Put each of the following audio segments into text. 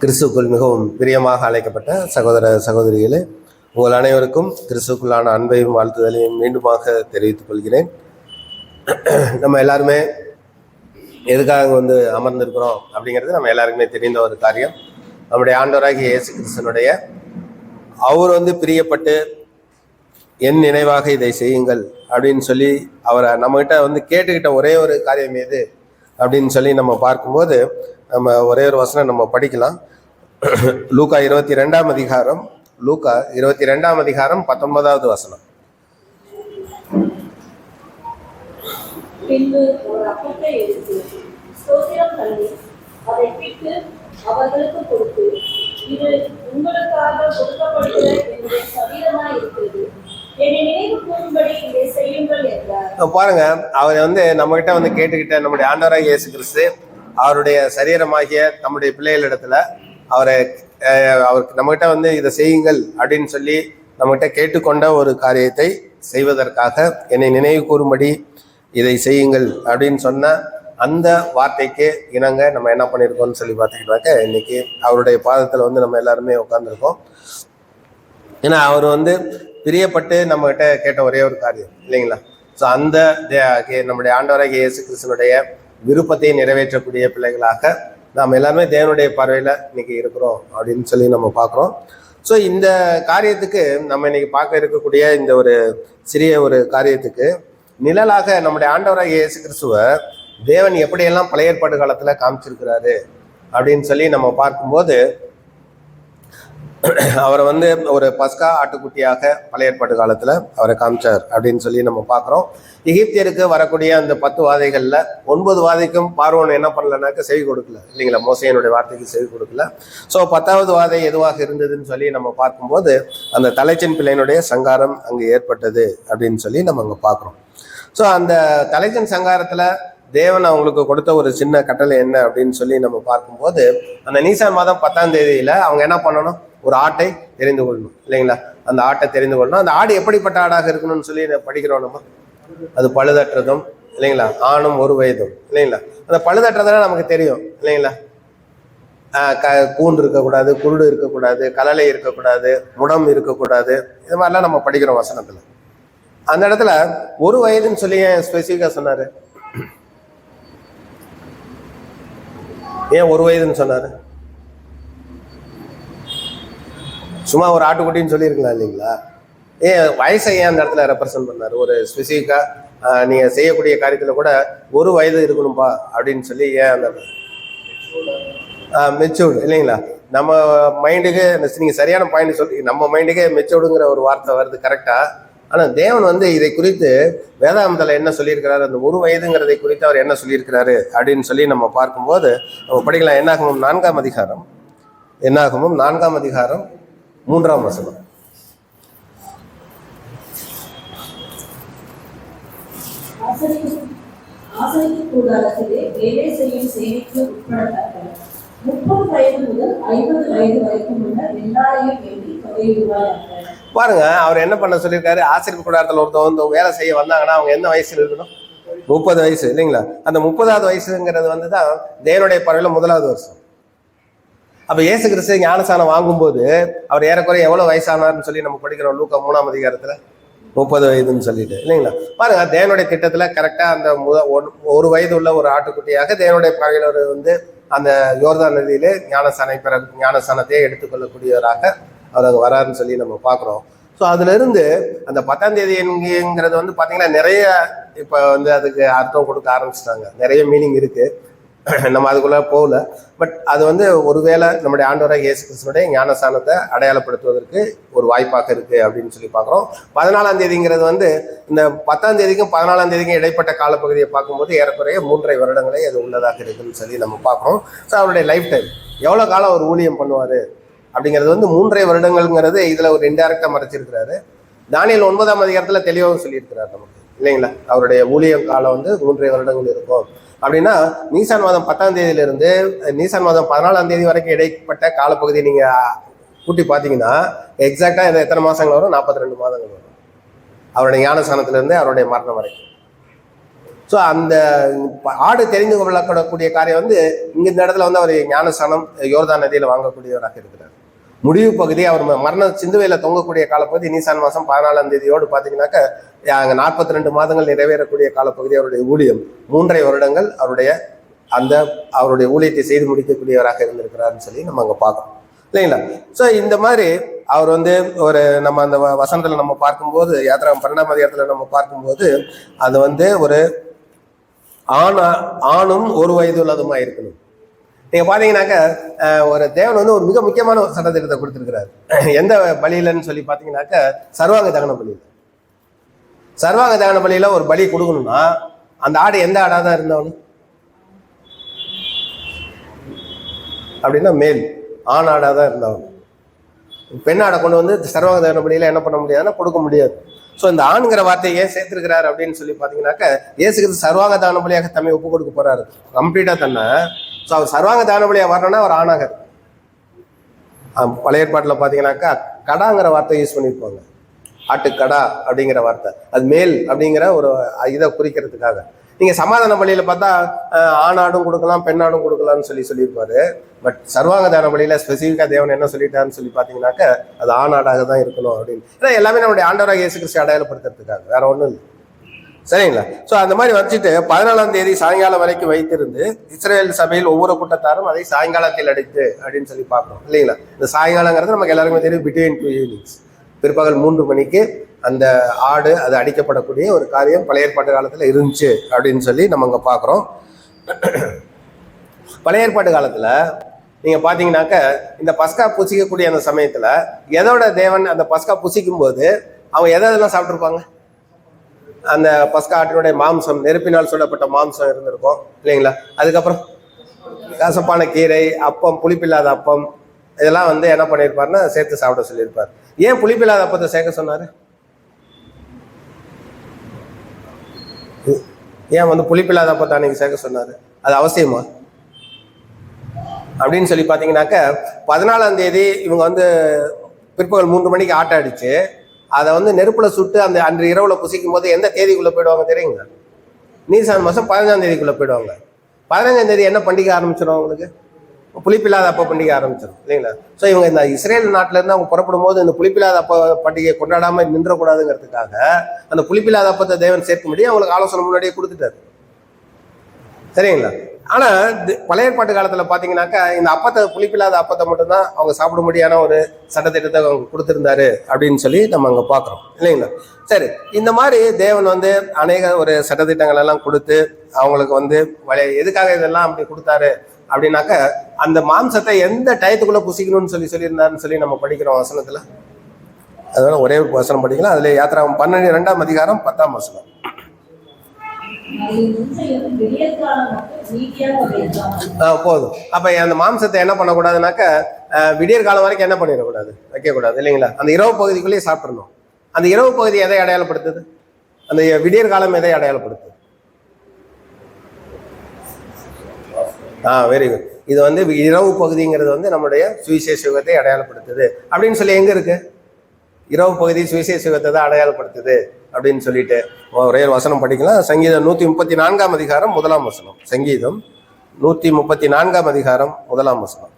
கிறிஸ்துக்குள் மிகவும் பிரியமாக அழைக்கப்பட்ட சகோதர சகோதரிகளே, உங்கள் அனைவருக்கும் கிறிஸ்துக்குள்ளான அன்பையும் வாழ்த்துதலையும் மீண்டுமாக தெரிவித்துக் கொள்கிறேன். நம்ம எல்லாருமே எதுக்காக அமர்ந்திருக்கிறோம் அப்படிங்கிறது நம்ம எல்லாருக்குமே தெரிந்த ஒரு காரியம். நம்முடைய ஆண்டவராகிய இயேசு கிறிஸ்தனுடைய அவர் பிரியப்பட்டு என் நினைவாக இதை செய்யுங்கள் அப்படின்னு சொல்லி அவரை நம்மகிட்ட கேட்டுக்கிட்ட ஒரே ஒரு காரியம் எது அப்படின்னு சொல்லி நம்ம பார்க்கும்போது நம்ம ஒரே ஒரு வசனம் நம்ம படிக்கலாம். லூக்கா 22ஆம் அதிகாரம், லூக்கா 22ஆம் அதிகாரம் 19வது வசனம். பின்பு ஒரு அப்பத்தை எடுத்து ஸ்தோத்திரம் பண்ணி அதை பிட்டு அவர்களுக்கு கொடுத்து, இது உங்களுக்காக கொடுக்கப்படுகிற என்னுடைய சரீரமாய் இருக்கிறது, என்னை நினைவு கூறும்படி இதை செய்யுங்கள் என்றார். பாருங்க, அவர் நம்ம கிட்ட கேட்டுக்கிட்ட நம்முடைய ஆண்டவராகிய இயேசு கிறிஸ்து அவருடைய சரீரமாகிய நம்முடைய பிள்ளைகளிடத்துல அவருக்கு நம்மகிட்ட இதை செய்யுங்கள் அப்படின்னு சொல்லி நம்மகிட்ட கேட்டுக்கொண்ட ஒரு காரியத்தை செய்வதற்காக என்னை நினைவு கூறும்படி இதை செய்யுங்கள் அப்படின்னு சொன்ன அந்த வார்த்தைக்கு இணங்க நம்ம என்ன பண்ணியிருக்கோம்னு சொல்லி பார்த்துக்கிட்டாக்க, இன்னைக்கு அவருடைய பாதத்தில் நம்ம எல்லாருமே உட்காந்துருக்கோம். ஏன்னா அவர் பிரியப்பட்டு நம்மகிட்ட கேட்ட ஒரே ஒரு காரியம் இல்லைங்களா? ஸோ அந்த நம்முடைய ஆண்டவராகிய இயேசு கிறிஸ்துனுடைய விருப்பத்தை நிறைவேற்றக்கூடிய பிள்ளைகளாக நாம் எல்லாருமே தேவனுடைய பார்வையில் இன்னைக்கு இருக்கிறோம் அப்படின்னு சொல்லி நம்ம பார்க்குறோம். ஸோ இந்த காரியத்துக்கு நம்ம இன்னைக்கு பார்க்க இருக்கக்கூடிய இந்த ஒரு சிறிய ஒரு காரியத்துக்கு நிழலாக நம்முடைய ஆண்டவராகிய இயேசு கிறிஸ்துவை தேவன் எப்படியெல்லாம் பழைய ஏற்பாடு காலத்தில் காமிச்சிருக்கிறாரு அப்படின்னு சொல்லி நம்ம பார்க்கும்போது, அவரை ஒரு பஸ்கா ஆட்டுக்குட்டியாக பழைய ஏற்பாட்டு காலத்தில் அவரை காமிச்சார் அப்படின்னு சொல்லி நம்ம பார்க்குறோம். எகிப்தியருக்கு வரக்கூடிய அந்த 10 வாதைகளில் 9 வாதைக்கும் பார்வோன் என்ன பண்ணலனாக்க செவி கொடுக்கல இல்லைங்களா? மோசையனுடைய வார்த்தைக்கு செவி கொடுக்கல. ஸோ 10வது வாதை எதுவாக இருந்ததுன்னு சொல்லி நம்ம பார்க்கும்போது அந்த தலைச்சன் பிள்ளையினுடைய சங்காரம் அங்கே ஏற்பட்டது அப்படின்னு சொல்லி நம்ம அங்கே பார்க்குறோம். ஸோ அந்த தலைச்சன் சங்காரத்தில் தேவன் அவங்களுக்கு கொடுத்த ஒரு சின்ன கட்டளை என்ன அப்படின்னு சொல்லி நம்ம பார்க்கும்போது, அந்த நீசான் மாதம் 10ஆம் தேதியில அவங்க என்ன பண்ணணும்? ஒரு ஆட்டை தெரிந்து கொள்ளணும் இல்லைங்களா? அந்த ஆட்டை தெரிந்து கொள்ளணும். அந்த ஆடு எப்படிப்பட்ட ஆடாக இருக்கணும்னு சொல்லி படிக்கிறோம் நம்ம. அது பழுதற்றதும் இல்லைங்களா, ஆணும் 1 வயதும் இல்லைங்களா? அந்த பழுதற்றதுனா நமக்கு தெரியும் இல்லைங்களா? கூண்டு இருக்கக்கூடாது, குருடு இருக்கக்கூடாது, கலலை இருக்கக்கூடாது, முடம் இருக்கக்கூடாது, இது மாதிரிலாம் நம்ம படிக்கிறோம் வசனத்துல. அந்த இடத்துல 1 வயதுன்னு சொல்லி ஏன் ஸ்பெசிஃபிக்கா சொன்னாரு? ஏன் 1 வயதுன்னு சொன்னாரு? சும்மா ஒரு ஆட்டுக்குட்டின்னு சொல்லியிருக்கலாம் இல்லைங்களா? ஏன் வயசை ஏன் அந்த இடத்துல ரெப்ரசன்ட் பண்ணாரு? ஒரு ஸ்பெசிஃபிக்கா நீங்க செய்யக்கூடிய காரியத்துல கூட 1 வயது இருக்கணும்பா அப்படின்னு சொல்லி ஏன் அந்த மெச்சூர்டு இல்லைங்களா? நம்ம மைண்டுக்கு நீங்க சரியான பாயிண்ட் சொல்லி நம்ம மைண்டுக்கே மெச்சூர்டுங்கிற ஒரு வார்த்தை வருது கரெக்டா. ஆனா தேவன் இதை குறித்து வேதாந்தத்துல என்ன சொல்லியிருக்கிறாரு, அந்த 1 வயதுங்கிறதை குறித்து அவர் என்ன சொல்லியிருக்கிறாரு அப்படின்னு சொல்லி நம்ம பார்க்கும்போது நம்ம படிக்கலாம். என்னாகமம் 4ஆம் அதிகாரம், என்னாகமம் 4ஆம் அதிகாரம் 3ஆம் வசனம். ஆசரிப்பு கூடாரத்திலே வேலை செய்யும் சேவைக்கு உட்படத்தக்க 30 வயது முதல் 50 வயது வரைக்கும் உள்ள எல்லாரையும் வேண்டி தொகையிடுவார்கள். பாருங்க, அவர் என்ன பண்ண சொல்லியிருக்காரு? ஆசிரியர் கூடாரத்தில் ஒருத்தவங்க வேலை செய்ய வந்தாங்கன்னா அவங்க எந்த வயசுல இருக்கணும்? 30 வயசு இல்லைங்களா? அந்த 30வது வயசுங்கிறது தான் தேவனுடைய பார்வையில 1வது வருஷம். அப்ப இயேசு கிறிஸ்து ஞானசானம் வாங்கும்போது அவர் ஏறக்குறைய எவ்வளவு வயசானார்னு சொல்லி நம்ம படிக்கிறோம். லூக்கா 3ஆம் அதிகாரத்துல 30 வயதுன்னு சொல்லிட்டு இல்லைங்களா? பாருங்க, தேவனுடைய திட்டத்துல கரெக்டா அந்த 1 வயது உள்ள ஒரு ஆட்டுக்குட்டியாக தேவனுடைய பார்வையில அந்த யோர்தான் நதியிலே ஞானசானத்தையே எடுத்துக்கொள்ளக்கூடியவராக அவர் அங்கே வராருன்னு சொல்லி நம்ம பார்க்குறோம். ஸோ அதுல இருந்து அந்த 10ஆம் தேதி என்கிறது பார்த்தீங்கன்னா நிறைய இப்போ அதுக்கு அர்த்தம் கொடுக்க ஆரம்பிச்சிட்டாங்க. நிறைய மீனிங் இருக்கு, நம்ம அதுக்குள்ள போகல. பட் அது ஒருவேளை நம்முடைய ஆண்டவராகிய இயேசு கிறிஸ்துவினுடைய ஞானஸ்தானத்தை அடையாளப்படுத்துவதற்கு ஒரு வாய்ப்பாக இருக்கு அப்படின்னு சொல்லி பார்க்குறோம். 14ஆம் தேதிங்கிறது இந்த 10ஆம் தேதிக்கும் 14ஆம் தேதிக்கும் இடைப்பட்ட காலப்பகுதியை பார்க்கும்போது ஏறக்குறைய 3.5 வருடங்களே அது உள்ளதாக இருக்குன்னு சொல்லி நம்ம பார்க்குறோம். ஸோ அவருடைய லைஃப் டைம் எவ்வளோ காலம் அவர் ஊழியம் பண்ணுவார் அப்படிங்கிறது 3.5 வருடங்கள்ங்கிறது இதுல ஒரு இன்டைரக்டா மறைச்சிருக்கிறாரு. தானியேல் 9ஆம் அதிகாரத்துல தெளிவாக சொல்லியிருக்கிறார் நமக்கு இல்லைங்களா? அவருடைய ஊழியம் காலம் 3.5 வருடங்கள் இருக்கும் அப்படின்னா நீசான் மாதம் 10ஆம் தேதியிலிருந்து நீசான் மாதம் 14ஆம் தேதி வரைக்கும் இடைப்பட்ட காலப்பகுதி நீங்க கூட்டி பார்த்தீங்கன்னா எக்ஸாக்டா எத்தனை மாசங்கள் வரும்? 42 மாதங்கள் வரும் அவருடைய ஞானஸ்தானத்திலிருந்து அவருடைய மரணம் வரைக்கும். ஸோ அந்த ஆடு தெரிந்து கொள்ளக்கூடிய காரியம் வந்து இங்க இந்த இடத்துல வந்து அவர் ஞானஸ்தானம் யோர்தான் நதியில் வாங்கக்கூடியவராக இருக்கிறார். முடிவு பகுதி அவர் மரண சிந்துவையில தொங்கக்கூடிய காலப்பகுதி நீசான் மாதம் 14ஆம் தேதியோடு பார்த்தீங்கன்னாக்க அங்கே 42 மாதங்கள் நிறைவேறக்கூடிய காலப்பகுதி அவருடைய ஊழியம் 3.5 வருடங்கள் அவருடைய ஊழியத்தை செய்து முடிக்கக்கூடியவராக இருந்திருக்கிறாருன்னு சொல்லி நம்ம அங்கே பார்க்கணும் இல்லைங்களா. ஸோ இந்த மாதிரி அவர் வந்து நம்ம அந்த வசனத்தில் நம்ம பார்க்கும்போது யாத்திராகமம் 12ஆம் அதிகாரத்தில் நம்ம பார்க்கும்போது அது வந்து ஒரு ஆணும் ஒரு வயது உள்ளதுமா இருக்கணும். நீங்க பாத்தீங்கன்னாக்க ஒரு தேவன் வந்து ஒரு மிக முக்கியமான ஒரு சட்டத்திட்டத்தை கொடுத்திருக்கிறார். எந்த பலியிலன்னு சொல்லி பாத்தீங்கன்னாக்க சர்வாங்க தகன பலியில. சர்வாங்க தகன பலியில ஒரு பலி கொடுக்கணும்னா அந்த ஆடு எந்த ஆடா தான் இருந்தவனு அப்படின்னா மேல் ஆண் ஆடா தான் இருந்தவன். பெண் ஆடை கொண்டு வந்து சர்வாங்க தகன பலியில என்ன பண்ண முடியாதுன்னா கொடுக்க முடியாது. ஸோ இந்த ஆண்கிற வார்த்தையை ஏன் சேர்த்திருக்கிறார் அப்படின்னு சொல்லி பார்த்தீங்கன்னாக்க இயேசுக்கு சர்வாங்க தான பலியாக தம்மை ஒப்பு கொடுக்க போறாரு கம்ப்ளீட்டா தன்னை. ஸோ அவர் சர்வாங்க தான பலியாக வரணும்னா அவர் ஆணாக பழைய ஏற்பாட்டில் பார்த்தீங்கன்னாக்கா கடாங்கிற வார்த்தை யூஸ் பண்ணியிருப்பாங்க. ஆட்டுக்கடா அப்படிங்கிற வார்த்தை அது மேல் அப்படிங்கிற ஒரு இதை குறிக்கிறதுக்காக. நீங்க சமாதான பலியில பார்த்தா ஆணாடும் கொடுக்கலாம் பெண்ணாடும் கொடுக்கலாம்னு சொல்லியிருப்பாரு. பட் சர்வாங்க தான பலியில ஸ்பெசிஃபிக்கா தேவன் என்ன சொல்லிட்டாருன்னு சொல்லி பாத்தீங்கன்னாக்க அது ஆணாடாக தான் இருக்கணும் அப்படின்னு. ஏன்னா எல்லாமே நம்முடைய ஆண்டவராக இயேசு கிறிஸ்து அடையாளப்படுத்துறதுக்காக, வேற ஒண்ணும் இல்லை. சரிங்களா? ஸோ அந்த மாதிரி வச்சுட்டு 14ஆம் தேதி சாயங்காலம் வரைக்கும் வைத்திருந்து இஸ்ரேல் சபையில் ஒவ்வொரு கூட்டத்தாரும் அதை சாயங்காலத்தில் அடித்து அப்படின்னு சொல்லி பார்க்கணும் இல்லைங்களா. இந்த சாயங்காலங்கிறது நமக்கு எல்லாருக்குமே தெரியும், பிட்வீன் 2 evenings, பிற்பகல் 3 மணிக்கு அந்த ஆடு அது அடிக்கப்படக்கூடிய ஒரு காரியம் பழைய ஏற்பாட்டு காலத்துல இருந்துச்சு அப்படின்னு சொல்லி நம்ம அங்க பாக்குறோம். பழைய ஏற்பாட்டு காலத்துல நீங்க பாத்தீங்கன்னாக்க இந்த பஸ்கா புசிக்கக்கூடிய அந்த சமயத்துல எதோட தேவன் அந்த பஸ்கா புசிக்கும் போது அவங்க எதெல்லாம் சாப்பிட்டுருப்பாங்க? அந்த பஸ்கா ஆட்டினுடைய மாம்சம், நெருப்பினால் சுடப்பட்ட மாம்சம் இருந்திருக்கும் இல்லைங்களா. அதுக்கப்புறம் கசப்பான கீரை, அப்பம், புளிப்பில்லாத அப்பம், இதெல்லாம் வந்து என்ன பண்ணியிருப்பாருன்னா சேர்த்து சாப்பிட சொல்லியிருப்பார். ஏன் புளிப்பில்லாத அப்பத்தை சேர்க்க சொன்னாரு? ஏன் வந்து புளிப்பில்லாத அப்பத்தை அன்னைக்கு சேர்க்க சொன்னாரு? அது அவசியமா அப்படின்னு சொல்லி பார்த்தீங்கன்னாக்க 14ஆம் தேதி இவங்க வந்து பிற்பகல் 3 மணிக்கு ஆட்டை அடிச்சு அதை வந்து நெருப்புல சுட்டு அந்த அன்று இரவுல புசிக்கும் போது எந்த தேதிக்குள்ள போயிடுவாங்க தெரியுங்களா? நீசான் மாசம் 15ஆம் தேதிக்குள்ள போயிடுவாங்க. 15ஆம் தேதி என்ன பண்டிகை ஆரம்பிச்சிடும் அவங்களுக்கு? புளிப்பில்லாத அப்ப பண்டிகை ஆரம்பிச்சிடும் இல்லைங்களா. ஸோ இவங்க இந்த இஸ்ரேல் நாட்டில இருந்து அவங்க புறப்படும் போது இந்த புளிப்பில்லாத அப்ப பண்டிகையை கொண்டாடாம நின்றக்கூடாதுங்கிறதுக்காக அந்த புளிப்பில்லாத அப்பத்தை தேவன் சேர்க்க முடியும் அவங்களுக்கு ஆலோசனை முன்னாடியே கொடுத்துட்டாரு. சரிங்களா. ஆனா பழைய ஏற்பாட்டு காலத்துல பாத்தீங்கன்னாக்கா இந்த அப்பத்தை, புளிப்பில்லாத அப்பத்தை மட்டும்தான் அவங்க சாப்பிட முடியாத ஒரு சட்டத்திட்டத்தை அவங்க கொடுத்திருந்தாரு அப்படின்னு சொல்லி நம்ம அங்க பாக்குறோம் இல்லைங்களா. சரி, இந்த மாதிரி தேவன் வந்து அநேக ஒரு சட்டத்திட்டங்கள் எல்லாம் கொடுத்து அவங்களுக்கு வந்து எதுக்காக இதெல்லாம் அப்படி கொடுத்தாரு அப்படின்னாக்க அந்த மாம்சத்தை எந்த டயத்துக்குள்ள புசிக்கணும்னு சொல்லியிருந்தாருன்னு சொல்லி நம்ம படிக்கிறோம் வசனத்துல. அதனால ஒரே வசனம் படிக்கலாம். அதுல யாத்திராகமம் 12ஆம் அதிகாரம் 10ஆம் வசனம். போதும். அப்ப அந்த மாம்சத்தை என்ன பண்ணக்கூடாதுனாக்க விடியற் காலம் வரைக்கும் என்ன பண்ணிடக்கூடாது, வைக்கக்கூடாது இல்லைங்களா. அந்த இரவு பகுதிக்குள்ளேயே சாப்பிடணும். அந்த இரவு பகுதி எதை அடையாளப்படுத்துது? அந்த விடியற் காலம் எதை அடையாளப்படுத்துது? Very good. இது வந்து இரவு பகுதிங்கிறது வந்து நம்முடைய சுவிசேஷ யுகத்தை அடையாளப்படுத்துது அப்படின்னு சொல்லி எங்க இருக்கு? இரவு பகுதி சுவிசேஷ யுகத்தை தான் அடையாளப்படுத்துது அப்படின்னு சொல்லிட்டு ஒரே வசனம் படிக்கலாம். சங்கீதம் 134ஆம் அதிகாரம் 1ஆம் வசனம். சங்கீதம் 134ஆம் அதிகாரம் 1ஆம் வசனம்.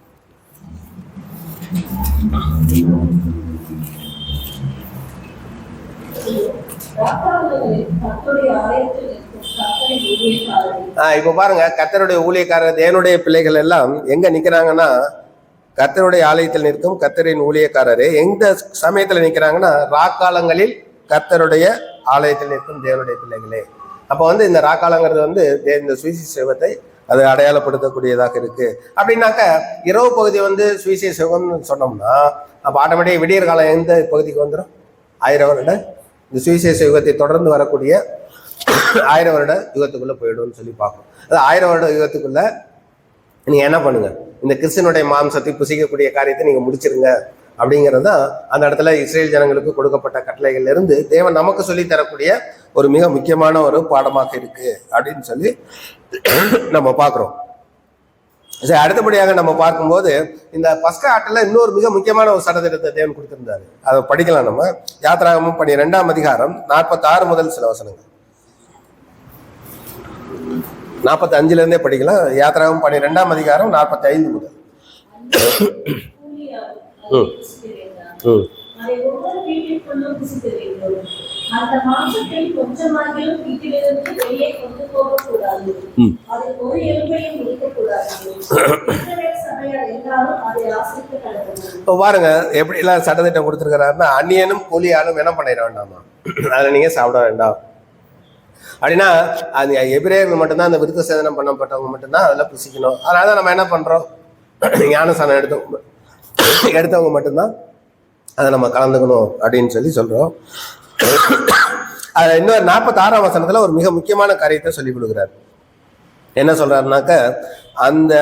இப்ப பாருங்க, கர்த்தருடைய ஊழியக்காரர் தேவனுடைய பிள்ளைகள் எல்லாம் எங்க நிக்கிறாங்கன்னா கர்த்தருடைய ஆலயத்தில் நிற்கும் கர்த்தரின் ஊழியக்காரரே எந்த சமயத்துல நிக்கிறாங்கன்னா ராக்காலங்களில் கர்த்தருடைய ஆலயத்தில் நிற்கும் தேவனுடைய பிள்ளைகளே. அப்ப வந்து இந்த ராக்காலங்கிறது வந்து இந்த சுவிசேஷ சேவத்தை அது அடையாளப்படுத்தக்கூடியதாக இருக்கு. அப்படின்னாக்க இரவு பகுதி வந்து சுவிசேஷ யுகம்னு சொன்னோம்னா அப்ப ஆட்டோமேட்டிக் விடியற் காலம் எந்த பகுதிக்கு வந்துடும்? 1000 வருட இந்த சுவிசேஷ யுகத்தை தொடர்ந்து வரக்கூடிய 1000 வருட யுகத்துக்குள்ள போயிடும்னு சொல்லி பார்க்கணும். அது 1000 வருட யுகத்துக்குள்ள நீங்க என்ன பண்ணுங்க, இந்த கிறிஸ்தனுடைய மாம்சத்தை புசிக்கக்கூடிய காரியத்தை நீங்க முடிச்சிருங்க அப்படிங்கிறது தான் அந்த இடத்துல இஸ்ரேல் ஜனங்களுக்கு கொடுக்கப்பட்ட கட்டளைகள்ல இருந்து தேவன் நமக்கு சொல்லி தரக்கூடிய ஒரு மிக முக்கியமான ஒரு பாடமாக இருக்கு அப்படின்னு சொல்லி நம்ம பார்க்கிறோம். சரி, அடுத்தபடியாக நம்ம பார்க்கும்போது இந்த பஸ்கா ஆட்டில் இன்னொரு மிக முக்கியமான ஒரு சட்டத்திட்டத்தை தேவன் கொடுத்திருந்தாரு. அதை படிக்கலாம். நம்ம யாத்திராகமம் 12ஆம் அதிகாரம் 46 முதல் சில வசனங்கள். 45 படிக்கலாம். யாத்திராகம் 12ஆம் அதிகாரம் 45 முதல். கூலியாகும் ம். அதை புசிக்க வேண்டாம். ம். அதை ஒவ்வொரு வீட்டிற்குள்ளும் புசிக்க வேண்டும். அந்த மாம்சத்தில் கொஞ்சமாகிலும் வீட்டிலிருந்து வெளியே கொண்டு போகக்கூடாது. ம். அதில் ஒரு எலும்பையும் இருக்கக்கூடாது. இஸ்ரவேல் சபையார் எல்லாரும் அதை ஆசரிக்க கடவுள். இப்போ பாருங்க எப்படிலாம் சட்டத்திட்டம் கொடுத்துருக்கிறாருன்னா, அந்நியனும் கூலியாலும் என்ன பண்ணிட வேண்டாமா, அதில் நீங்கள் சாப்பிட வேண்டாம் அப்படின்னா, அது எபிரேயர்கள் மட்டும்தான், அந்த விருத்த சேதனம் பண்ணப்பட்டவங்க மட்டும்தான் அதில் புசிக்கணும். அதனால தான் நம்ம என்ன பண்ணுறோம், ஞானஸ்தானம் எடுத்தவங்க மட்டும்தான் அதை நம்ம கலந்துக்கணும் அப்படின்னு சொல்கிறோம். அதில் இன்னொரு 46ஆம் வசனத்தில் ஒரு மிக முக்கியமான காரியத்தை சொல்லி கொடுக்குறாரு. என்ன சொல்றாருனாக்க, அந்த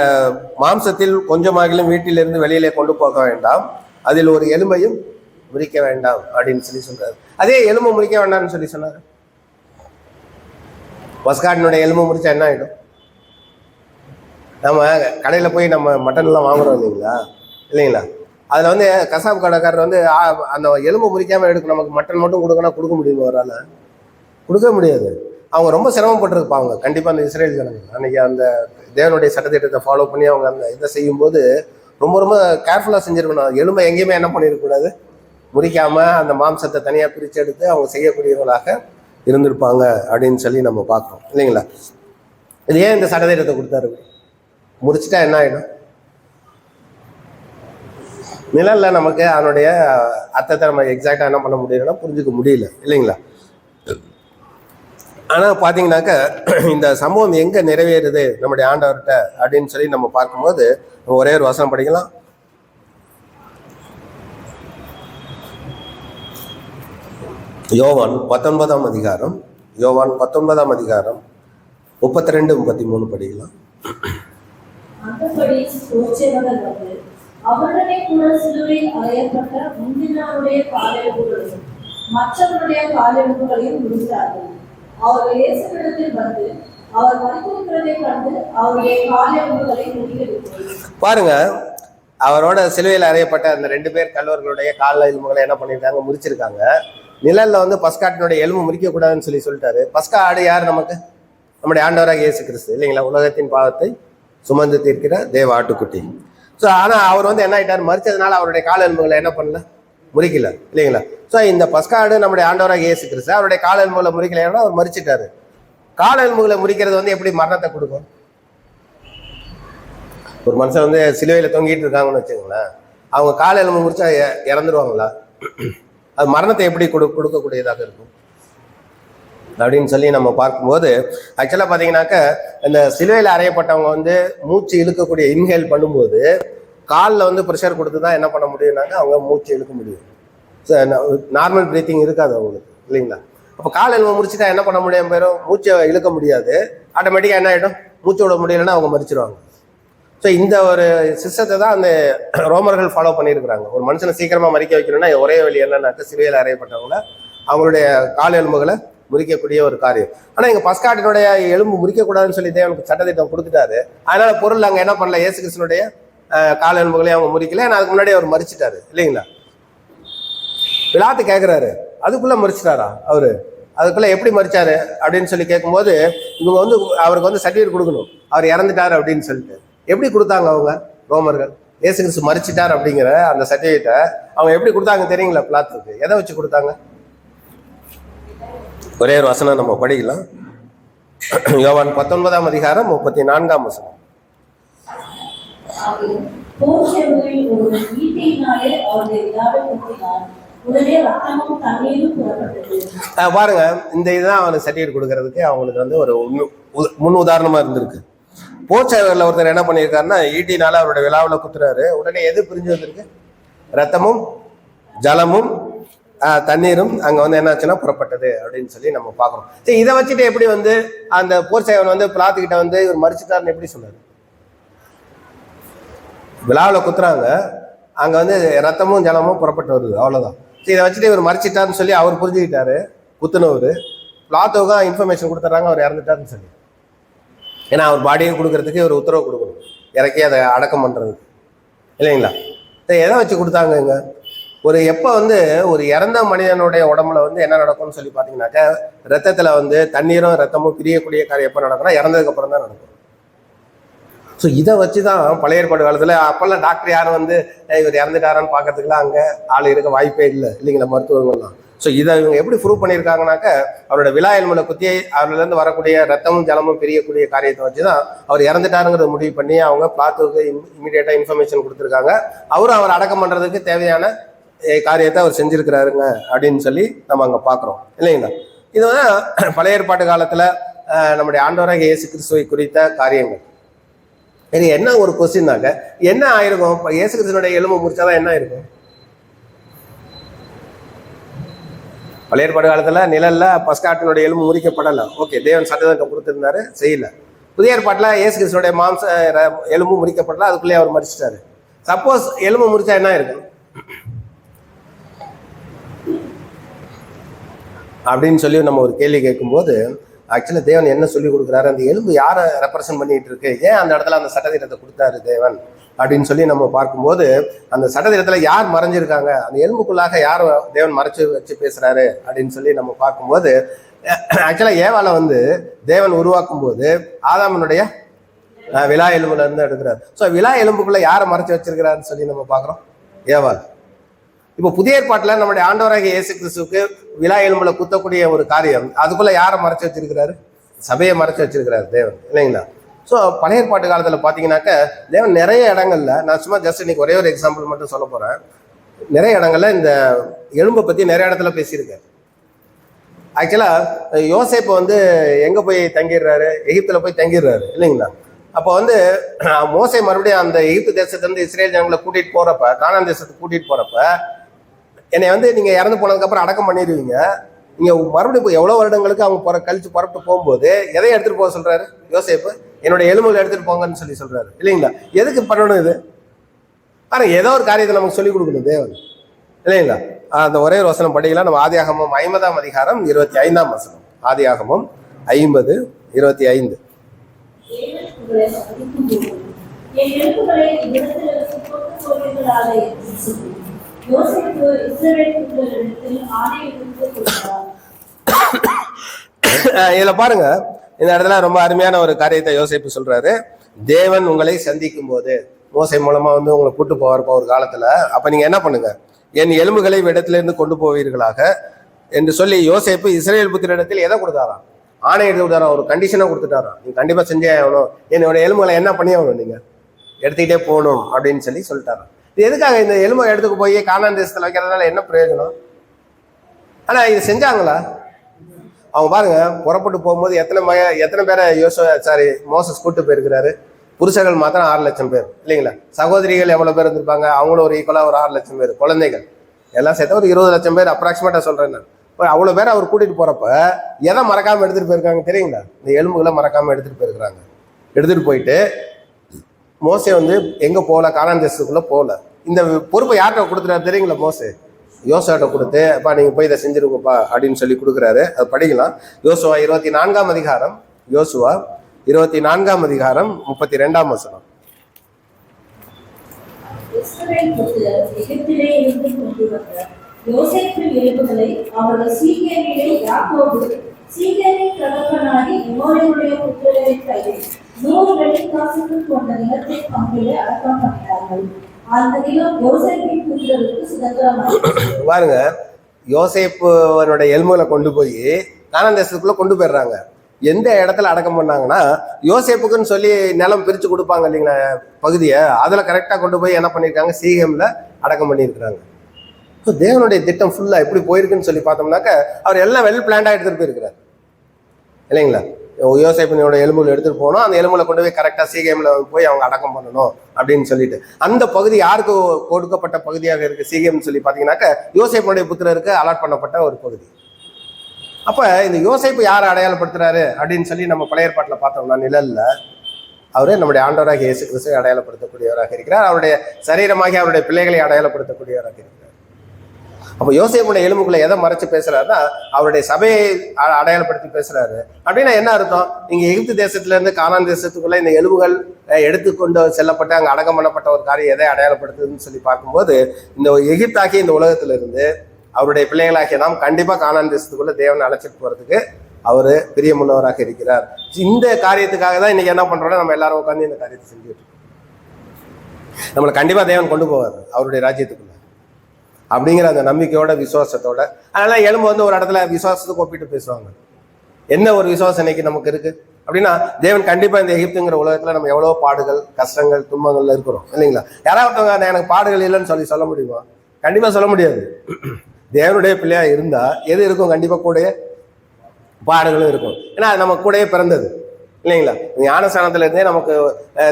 மாம்சத்தில் கொஞ்சமாகிலும் வீட்டிலிருந்து வெளியிலே கொண்டு போக வேண்டாம், அதில் ஒரு எலும்பையும் முறிக்க வேண்டாம் அப்படின்னு சொல்றாரு. அதே எலும்பு முறிக்க வேண்டாம்னு சொன்னாரு. பஸ்காட்டினுடைய எலும்பு முறிச்சா என்ன ஆகிடும்? நம்ம கடையில் போய் நம்ம மட்டன்லாம் வாங்குறோம் இல்லைங்களா? அதில் வந்து கசாப்பு கடைக்காரர் வந்து அந்த எலும்பு முறிக்காமல் எடுக்கும். நமக்கு மட்டன் மட்டும் கொடுக்கணும், கொடுக்க முடியுமா? அவரால் கொடுக்க முடியாது. அவங்க ரொம்ப சிரமப்பட்டிருப்பாங்க கண்டிப்பாக. அந்த இஸ்ரேல் ஜனங்கள் அன்றைக்கி அந்த தேவனுடைய சட்டத்திட்டத்தை ஃபாலோ பண்ணி அவங்க அந்த இதை செய்யும்போது ரொம்ப ரொம்ப கேர்ஃபுல்லாக செஞ்சுருக்கணும். எலும்பை எங்கேயுமே என்ன பண்ணிடக்கூடாது, முறிக்காமல் அந்த மாம்சத்தை தனியாக பிரித்து எடுத்து அவங்க செய்யக்கூடியவர்களாக இருந்திருப்பாங்க அப்படின்னு நம்ம பார்க்குறோம் இல்லைங்களா? இது ஏன் இந்த சட்டத்திட்டத்தை கொடுத்தாரு? முறிச்சிட்டா என்ன ஆகிடும்? நிழலில் நமக்கு அதனுடைய அர்த்தத்தை நம்ம எக்ஸாக்டாக என்ன பண்ண முடியலன்னா புரிஞ்சுக்க முடியல இல்லைங்களா? ஆனால் பார்த்தீங்கன்னாக்க இந்த சம்பவம் எங்கே நிறைவேறுது நம்முடைய ஆண்டவர்கிட்ட அப்படின்னு நம்ம பார்க்கும்போது ஒரே ஒரு வசனம் படிக்கலாம். யோவான் 19ஆம் அதிகாரம் 32-33 படிக்கலாம். அந்தபடி போர்ச்சேவகர் வந்து அவருடனே கூட சிலுவையில் அறையப்பட்ட முந்தினாருடைய காலெலும்புகளையும் மற்றவருடைய காலெலும்புகளையும் முடித்தார்கள். அவர்கள் இயேசுவிடத்தில் வந்து அவர் மறித்திருக்கிறதை கண்டு அவருடைய காலெலும்புகளை முடிக்கவில்லை. பாருங்க, அவரோட சிலுவையில் அறையப்பட்ட அந்த 2 பேர் கல்லவர்களுடைய கால எலும்புகளை என்ன பண்ணியிருக்காங்க, முறிச்சிருக்காங்க. நிழல்ல வந்து பஸ்காட்டினுடைய எலும்பு முறிக்க கூடாதுன்னு சொல்லிட்டாரு. பஸ்கா ஆடு யார்? நமக்கு நம்முடைய ஆண்டவராக இயேசு கிறிஸ்து இல்லைங்களா? உலகத்தின் பாவத்தை சுமந்து தீர்க்கிற தேவ ஆட்டுக்குட்டி. ஸோ ஆனால் அவர் வந்து என்ன ஆயிட்டார், மறிச்சதுனால அவருடைய கால எலும்புகளை என்ன பண்ணல, முறிக்கல இல்லைங்களா? ஸோ இந்த பஸ்காடு நம்முடைய ஆண்டவராக இயேசு கிறிஸ்து அவருடைய கால எலும்புகளை முறிக்கலைன்னா அவர் மறிச்சிட்டாரு. கால எலும்புகளை முறிக்கிறது வந்து எப்படி மரணத்தை கொடுக்கும்? ஒரு மனுஷன் வந்து சிலுவையில் தொங்கிட்டு இருக்காங்கன்னு வச்சுக்கோங்களேன், அவங்க கால எலும்பு முறிச்சா இறந்துருவாங்களா? அது மரணத்தை எப்படி கொடுக்கக்கூடியதாக இருக்கும் அப்படின்னு நம்ம பார்க்கும்போது, ஆக்சுவலாக பார்த்தீங்கன்னாக்க இந்த சிலுவையில் அறையப்பட்டவங்க வந்து மூச்சு இழுக்கக்கூடிய இன்ஹேல் பண்ணும்போது காலில் வந்து ப்ரெஷர் கொடுத்து தான் என்ன பண்ண முடியும்னாக்க அவங்க மூச்சு இழுக்க முடியும். நார்மல் ப்ரீத்திங் இருக்காது அவங்களுக்கு இல்லைங்களா? அப்போ கால் எலும்பு முடிச்சுட்டா என்ன பண்ண முடியும், போயிடும், மூச்சை இழுக்க முடியாது. ஆட்டோமேட்டிக்காக என்ன ஆகிடும், மூச்சு விட முடியலைன்னா அவங்க மறிச்சிடுவாங்க. ஸோ இந்த ஒரு சிஸ்டத்தை தான் அந்த ரோமர்கள் ஃபாலோ பண்ணியிருக்கிறாங்க. ஒரு மனுஷனை சீக்கிரமாக மறிக்க வைக்கணும்னா ஒரே வழி என்னன்னாக்க சிலுவையில் அறையப்பட்டவங்கள அவங்களுடைய கால் எலும்புகளை முறிக்கக்கூடிய ஒரு காரியம். ஆனால் எங்கள் பஸ்காட்டினுடைய எலும்பு முறிக்கக்கூடாதுன்னு சொல்லி தேவனுக்கு சட்டத்திட்டம் கொடுத்துட்டாரு. அதனால பொருள் அங்கே என்ன பண்ணல, இயேசு கிறிஸ்துனுடைய கால எலும்புகளையும் அவங்க முறிக்கல. ஏன்னா அதுக்கு முன்னாடி அவர் மறிச்சிட்டாரு இல்லைங்களா? பிலாத்து கேட்குறாரு, அதுக்குள்ளே மறிச்சிட்டாரா அவரு? அதுக்குள்ளே எப்படி மறிச்சாரு அப்படின்னு கேட்கும்போது இவங்க வந்து அவருக்கு வந்து சர்டிஃபிகேட் கொடுக்கணும், அவர் இறந்துட்டாரு அப்படின்னு சொல்லிட்டு. எப்படி கொடுத்தாங்க அவங்க ரோமர்கள்? இயேசு கிறிஸ்து மறிச்சிட்டார் அப்படிங்கிற அந்த சர்டிஃபிகேட்டை அவங்க எப்படி கொடுத்தாங்க தெரியுங்களா? பிலாத்துக்கு எதை வச்சு கொடுத்தாங்க? ஒரே ஒரு வசனம் நம்ம படிக்கலாம். யோவான் 19ஆம் அதிகாரம் 34ஆம் வசனம். பாருங்க, இந்த இதுதான் அவனுக்கு சர்டிஃபிகேட் கொடுக்கறதுக்கு அவங்களுக்கு வந்து ஒரு முன் உதாரணமா இருந்திருக்கு. போர்ச்சேவரில் ஒருத்தர் என்ன பண்ணியிருக்காருன்னா, ஈட்டினால அவருடைய விழாவில் குத்துறாரு. உடனே எது பிரிஞ்சு வந்திருக்கு? ரத்தமும் ஜலமும் தண்ணீரும் அங்கே வந்து என்னாச்சுன்னா புறப்பட்டது அப்படின்னு நம்ம பார்க்குறோம். சரி, இதை வச்சுட்டு எப்படி வந்து அந்த போர்ச்சேவன் வந்து பிளாத்துக்கிட்ட வந்து இவர் மறிச்சிட்டாருன்னு எப்படி சொன்னார்? விழாவில் குத்துறாங்க, அங்கே வந்து ரத்தமும் ஜலமும் புறப்பட்டு வருது, அவ்வளோதான். சரி, இதை வச்சுட்டு இவர் மறிச்சிட்டாருன்னு சொல்லி அவர் புரிஞ்சுக்கிட்டாரு. குத்துனவர் பிளாத்துக்கு தான் இன்ஃபர்மேஷன் கொடுத்துட்றாங்க அவர் இறந்துட்டாருன்னு சொல்லி. ஏன்னா அவர் பாடியை கொடுக்கறதுக்கு ஒரு உத்தரவு கொடுக்கணும், இறக்கி அதை அடக்கம் பண்ணுறதுக்கு இல்லைங்களா? சரி, எதை வச்சு கொடுத்தாங்க? இங்கே ஒரு எப்போ வந்து ஒரு இறந்த மனிதனுடைய உடம்புல வந்து என்ன நடக்கும்னு சொல்லி பார்த்தீங்கன்னாக்கா, ரத்தத்தில் வந்து தண்ணீரும் ரத்தமும் பிரியக்கூடிய காரியம் எப்போ நடக்கும்னா இறந்ததுக்கு அப்புறம் தான் நடக்கும். ஸோ இதை வச்சு தான் பழைய ஏற்பாடு காலத்தில் அப்போல்லாம் டாக்டர் யாரும் வந்து இவர் இறந்துட்டாரான்னு பார்க்கறதுக்குலாம் அங்கே ஆள் இருக்க வாய்ப்பே இல்லை இல்லைங்களா, மருத்துவர்கள்லாம். ஸோ இதை இவங்க எப்படி ப்ரூவ் பண்ணியிருக்காங்கனாக்க, அவரோட விலா எலும்புல குத்தி அவர்லேருந்து வரக்கூடிய ரத்தமும் ஜலமும் பிரியக்கூடிய காரியத்தை வச்சு தான் அவர் இறந்துட்டாருங்கிறத முடிவு பண்ணி அவங்க பிளாத்துக்கு இமீடியட்டாக இன்ஃபர்மேஷன் கொடுத்துருக்காங்க. அவரும் அவர் அடக்கம் பண்ணுறதுக்கு தேவையான காரியத்தை அவர் செஞ்சிருக்கிறாருங்க அப்படின்னு சொல்லி நம்ம அங்கே பார்க்குறோம் இல்லைங்களா. இதுதான் பழைய ஏற்பாட்டு காலத்தில் நம்முடைய ஆண்டவராகிய இயேசு கிறிஸ்துவை குறித்த காரியங்கள். இது என்ன ஒரு கொஸ்டின்னாக்க, என்ன ஆயிருக்கும் இப்போ இயேசு கிறிஸ்துவனுடைய எலும்பு முறிச்சாதான் என்ன ஆயிருக்கும்? பழைய ஏற்பாடு காலத்தில் நிழல்ல பஸ்காட்டினுடைய எலும்பு முறிக்கப்படலை. ஓகே, தேவன் சட்டத்தை கொடுத்துருந்தாரு, செய்யல. புதிய ஏற்பாட்டில் இயேசு கிறிஸ்துவனுடைய எலும்பு முறிக்கப்படல, அதுக்குள்ளேயே அவர் மறிச்சிட்டாரு. சப்போஸ் எலும்பு முறிச்சா என்ன இருக்கும் அப்படின்னு சொல்லி நம்ம ஒரு கேள்வி கேட்கும்போது, ஆக்சுவலாக தேவன் என்ன சொல்லி கொடுக்குறாரு, அந்த எலும்பு யாரை ரெப்ரசன்ட் பண்ணிட்டு இருக்கு, ஏன் அந்த இடத்துல அந்த சட்டத்திட்டத்தை கொடுத்தாரு தேவன் அப்படின்னு சொல்லி நம்ம பார்க்கும்போது, அந்த சட்டத்திட்டத்தில் யார் மறைஞ்சிருக்காங்க, அந்த எலும்புக்குள்ளாக யார் தேவன் மறைச்சு வச்சு பேசுறாரு அப்படின்னு சொல்லி நம்ம பார்க்கும்போது, ஆக்சுவலாக ஏவாளை வந்து தேவன் உருவாக்கும் போது ஆதாமனுடைய விலா எலும்புல இருந்து எடுக்கிறார். ஸோ விலா எலும்புக்குள்ள யாரை மறைச்சு வச்சிருக்கிறாருன்னு சொல்லி நம்ம பார்க்குறோம், ஏவாள். இப்போ புதிய ஏற்பாட்டில் நம்முடைய ஆண்டவராகிய இயேசு கிறிஸ்துவுக்கு விலா எலும்புல குத்தக்கூடிய ஒரு காரியம், அதுக்குள்ள யாரை மறைச்சு வச்சிருக்கிறாரு, சபையை மறைச்சு வச்சிருக்கிறாரு தேவன் இல்லைங்களா. ஸோ பழைய ஏற்பாட்டு காலத்தில் பார்த்தீங்கன்னாக்க தேவன் நிறைய இடங்கள்ல, நான் சும்மா ஜஸ்ட் இன்னைக்கு ஒரே ஒரு எக்ஸாம்பிள் மட்டும் சொல்ல போறேன், நிறைய இடங்கள்ல இந்த எலும்பை பற்றி நிறைய இடத்துல பேசியிருக்காரு. ஆக்சுவலா யோசேப்பு வந்து எங்க போய் தங்கிடுறாரு, எகிப்துல போய் தங்கிடுறாரு இல்லைங்களா. அப்போ வந்து மோசே மறுபடியும் அந்த எகிப்து தேசத்துலேருந்து இஸ்ரேல் ஜனங்களை கூட்டிட்டு போறப்ப, கானான் தேசத்துக்கு கூட்டிட்டு போறப்ப, என்னை வந்து நீங்க இறந்து போனதுக்கப்புறம் அடக்கம் பண்ணிடுவீங்க, நீங்க மறுபடியும் இப்போ எவ்வளோ வருடங்களுக்கு அவங்க கழிச்சு புறப்பட்டு போகும்போது எதை எடுத்துட்டு போக சொல்றாரு யோசேப்பு, என்னோட எலும்புகளை எடுத்துட்டு போங்கன்னு சொல்லி சொல்றாரு இல்லைங்களா. எதுக்கு பண்ணணும் இது? பாருங்க, ஏதோ ஒரு காரியத்தை நமக்கு சொல்லிக் கொடுக்கணும் தேவன் இல்லைங்களா. அந்த ஒரே ஒரு வசனம் படிக்கலாம். நம்ம ஆதியாகமம் 50ஆம் அதிகாரம் 25ஆம் வசனம். ஆதியாகமம் 50:25. இதுல பாருங்க, இந்த இடத்துல ரொம்ப அருமையான ஒரு காரியத்தை யோசேப்பு சொல்றாரு. தேவன் உங்களை சந்திக்கும் போது மோசே மூலமா வந்து உங்களை கூட்டு போவார்ப்ப ஒரு காலத்துல, அப்ப நீங்க என்ன பண்ணுங்க, என் எலும்புகளை இடத்துல இருந்து கொண்டு போவீர்களாக என்று சொல்லி யோசேப்பு இஸ்ரேல் புத்திரிடத்தில் எதை கொடுத்தாராம், ஆணை எடுத்து கொடுத்தாராம், ஒரு கண்டிஷனா கொடுத்துட்டாராம், நீங்க கண்டிப்பா செஞ்சே ஆகணும், என்னோட எலும்புகளை என்ன பண்ணி ஆகணும், நீங்க எடுத்துக்கிட்டே போகணும் அப்படின்னு சொல்லி சொல்லிட்டாராம். இது எதுக்காக? இந்த எலும்பை எடுத்துக்கு போய் கானான் தேசத்துல வைக்கிறதுனால என்ன பிரயோஜனம்? ஆனா இது செஞ்சாங்களா? அவங்க பாருங்க, புறப்பட்டு போகும்போது எத்தனை பேரை மோசஸ் கூட்டு போயிருக்கிறாரு. புருஷர்கள் மாத்திரம் 6 லட்சம் பேர் இல்லைங்களா. சகோதரிகள் எவ்வளவு பேர் இருந்திருப்பாங்க, அவங்களும் ஒரு ஈக்குவலா ஒரு 6 லட்சம் பேர், குழந்தைகள் எல்லாம் சேர்த்து ஒரு 20 லட்சம் பேர் அப்ராக்சிமேட்டா சொல்றேன் நான். அவ்வளவு பேர் அவர் கூட்டிட்டு போறப்ப எதை மறக்காம எடுத்துட்டு போயிருக்காங்க தெரியுங்களா? இந்த எலும்புகளை மறக்காம எடுத்துட்டு போயிருக்கிறாங்க. எடுத்துட்டு போயிட்டு மோசே வந்து எங்க போகல, கானான் தேசத்துக்குள்ள போகல. இந்த பொறுப்பை யார்கிட்ட கொடுத்துட்டாரு தெரியுங்களா? மோசே யோசுவாட்ட கொடுத்து, அப்பா நீங்க போய் இதை செஞ்சிருங்கப்பா அப்படின்னு சொல்லி கொடுக்குறாரு. அது படிக்கலாம். யோசுவா 24ஆம் அதிகாரம், யோசுவா 24ஆம் அதிகாரம் 32ஆம் வசனம். யோசேப்பின் எலும்புகளை அவர்கள் சீகேமிலே யாக்கோபு சீகேமின் தகப்பனாகி எமோரியனுடைய புத்திரரின் கையில் 100 வெள்ளிக்காசுக்கு கொண்ட நிலத்தை பங்கிலே அடக்கம் பண்ணினார்கள். அந்த நிலம் யோசேப்பின் புத்திரருக்கு சுதந்திரமாக. பாருங்க, யோசேப்புவனுடைய எலும்புகளை கொண்டு போய் கானான் தேசத்துக்குள்ள கொண்டு போயிடுறாங்க. எந்த இடத்துல அடக்கம் பண்ணாங்கன்னா, யோசேப்புக்குன்னு சொல்லி நிலம் பிரிச்சு கொடுப்பாங்க இல்லைங்களா பகுதியை, அதுல கரெக்டா கொண்டு போய் என்ன பண்ணியிருக்காங்க, சீகேம்ல அடக்கம் பண்ணியிருக்கிறாங்க. ஸோ தேவனுடைய திட்டம் ஃபுல்லா எப்படி போயிருக்குன்னு சொல்லி பார்த்தோம்னாக்க, அவர் எல்லாம் வெல் பிளான்டா எடுத்துட்டு போயிருக்கிறார் இல்லைங்களா. யோசேப்பினோட எலும்புல எடுத்துட்டு போகணும், அந்த எலும்புல கொண்டு போய் கரெக்டா சீகேம்ல போய் அவங்க அடக்கம் பண்ணணும் அப்படின்னு சொல்லிட்டு, அந்த பகுதி யாருக்கு கொடுக்கப்பட்ட பகுதியாக இருக்கு சீகேம்னு சொல்லி பார்த்தீங்கன்னாக்க, யோசேப்பினுடைய புத்திரருக்கு அலாட் பண்ணப்பட்ட ஒரு பகுதி. அப்ப இந்த யோசேப்பு யாரை அடையாளப்படுத்துறாரு அப்படின்னு சொல்லி நம்ம பழைய ஏற்பாட்டுல பார்த்தோம்னா, நிழல்ல அவரு நம்முடைய ஆண்டவராக இயேசு கிறிஸ்துவை அடையாளப்படுத்தக்கூடியவராக இருக்கிறார். அவருடைய சரீரமாகி அவருடைய பிள்ளைகளை அடையாளப்படுத்தக்கூடியவராக இருக்கிறார். அப்போ யோசேப்புடைய எலும்புக்குள்ள எதை மறைச்சு பேசுறாருன்னா அவருடைய சபையை அடையாளப்படுத்தி பேசுறாரு. அப்படின்னா என்ன அர்த்தம்? இங்க எகிப்து தேசத்துல இருந்து கானான் தேசத்துக்குள்ள இந்த எலும்புகள் எடுத்துக்கொண்டு செல்லப்பட்டு அங்க அடக்கம் பண்ணப்பட்ட ஒரு காரியம் எதை அடையாளப்படுத்துதுன்னு சொல்லி பார்க்கும்போது, இந்த எகிப்தாகிய இந்த உலகத்துல இருந்து அவருடைய பிள்ளைகளாகிய நாம் கண்டிப்பா கானான் தேசத்துக்குள்ள தேவனை அழைச்சிட்டு போறதுக்கு அவரு பிரியமுள்ளவராக இருக்கிறார். இந்த காரியத்துக்காக தான் இன்னைக்கு என்ன பண்றோம்னா நம்ம எல்லாரும் உட்காந்து இந்த காரியத்தை செஞ்சுட்டு இருக்கோம். நம்மளை கண்டிப்பா தேவன் கொண்டு போவார் அவருடைய ராஜ்யத்துக்குள்ள அப்படிங்கிற அந்த நம்பிக்கையோட விசுவாசத்தோட. அதனால எலும்பு வந்து ஒரு இடத்துல விசுவாசத்துக்கு ஒப்பிட்டு பேசுவாங்க. என்ன ஒரு விசுவாசம் இன்னைக்கு நமக்கு இருக்கு அப்படின்னா, தேவன் கண்டிப்பா இந்த எகிப்துங்கிற உலகத்துல நம்ம எவ்வளவு பாடுகள், கஷ்டங்கள், துன்பங்கள்ல இருக்கிறோம் இல்லைங்களா? யாராவது எனக்கு பாடுகள் இல்லைன்னு சொல்ல முடியுமா? கண்டிப்பா சொல்ல முடியாது. தேவனுடைய பிள்ளையா இருந்தா எது இருக்கும்? கண்டிப்பா கூட பாடுகளும் இருக்கும். ஏன்னா அது நம்ம கூடயே பிறந்தது இல்லைங்களா? ஞானஸ்தானத்துல இருந்தே நமக்கு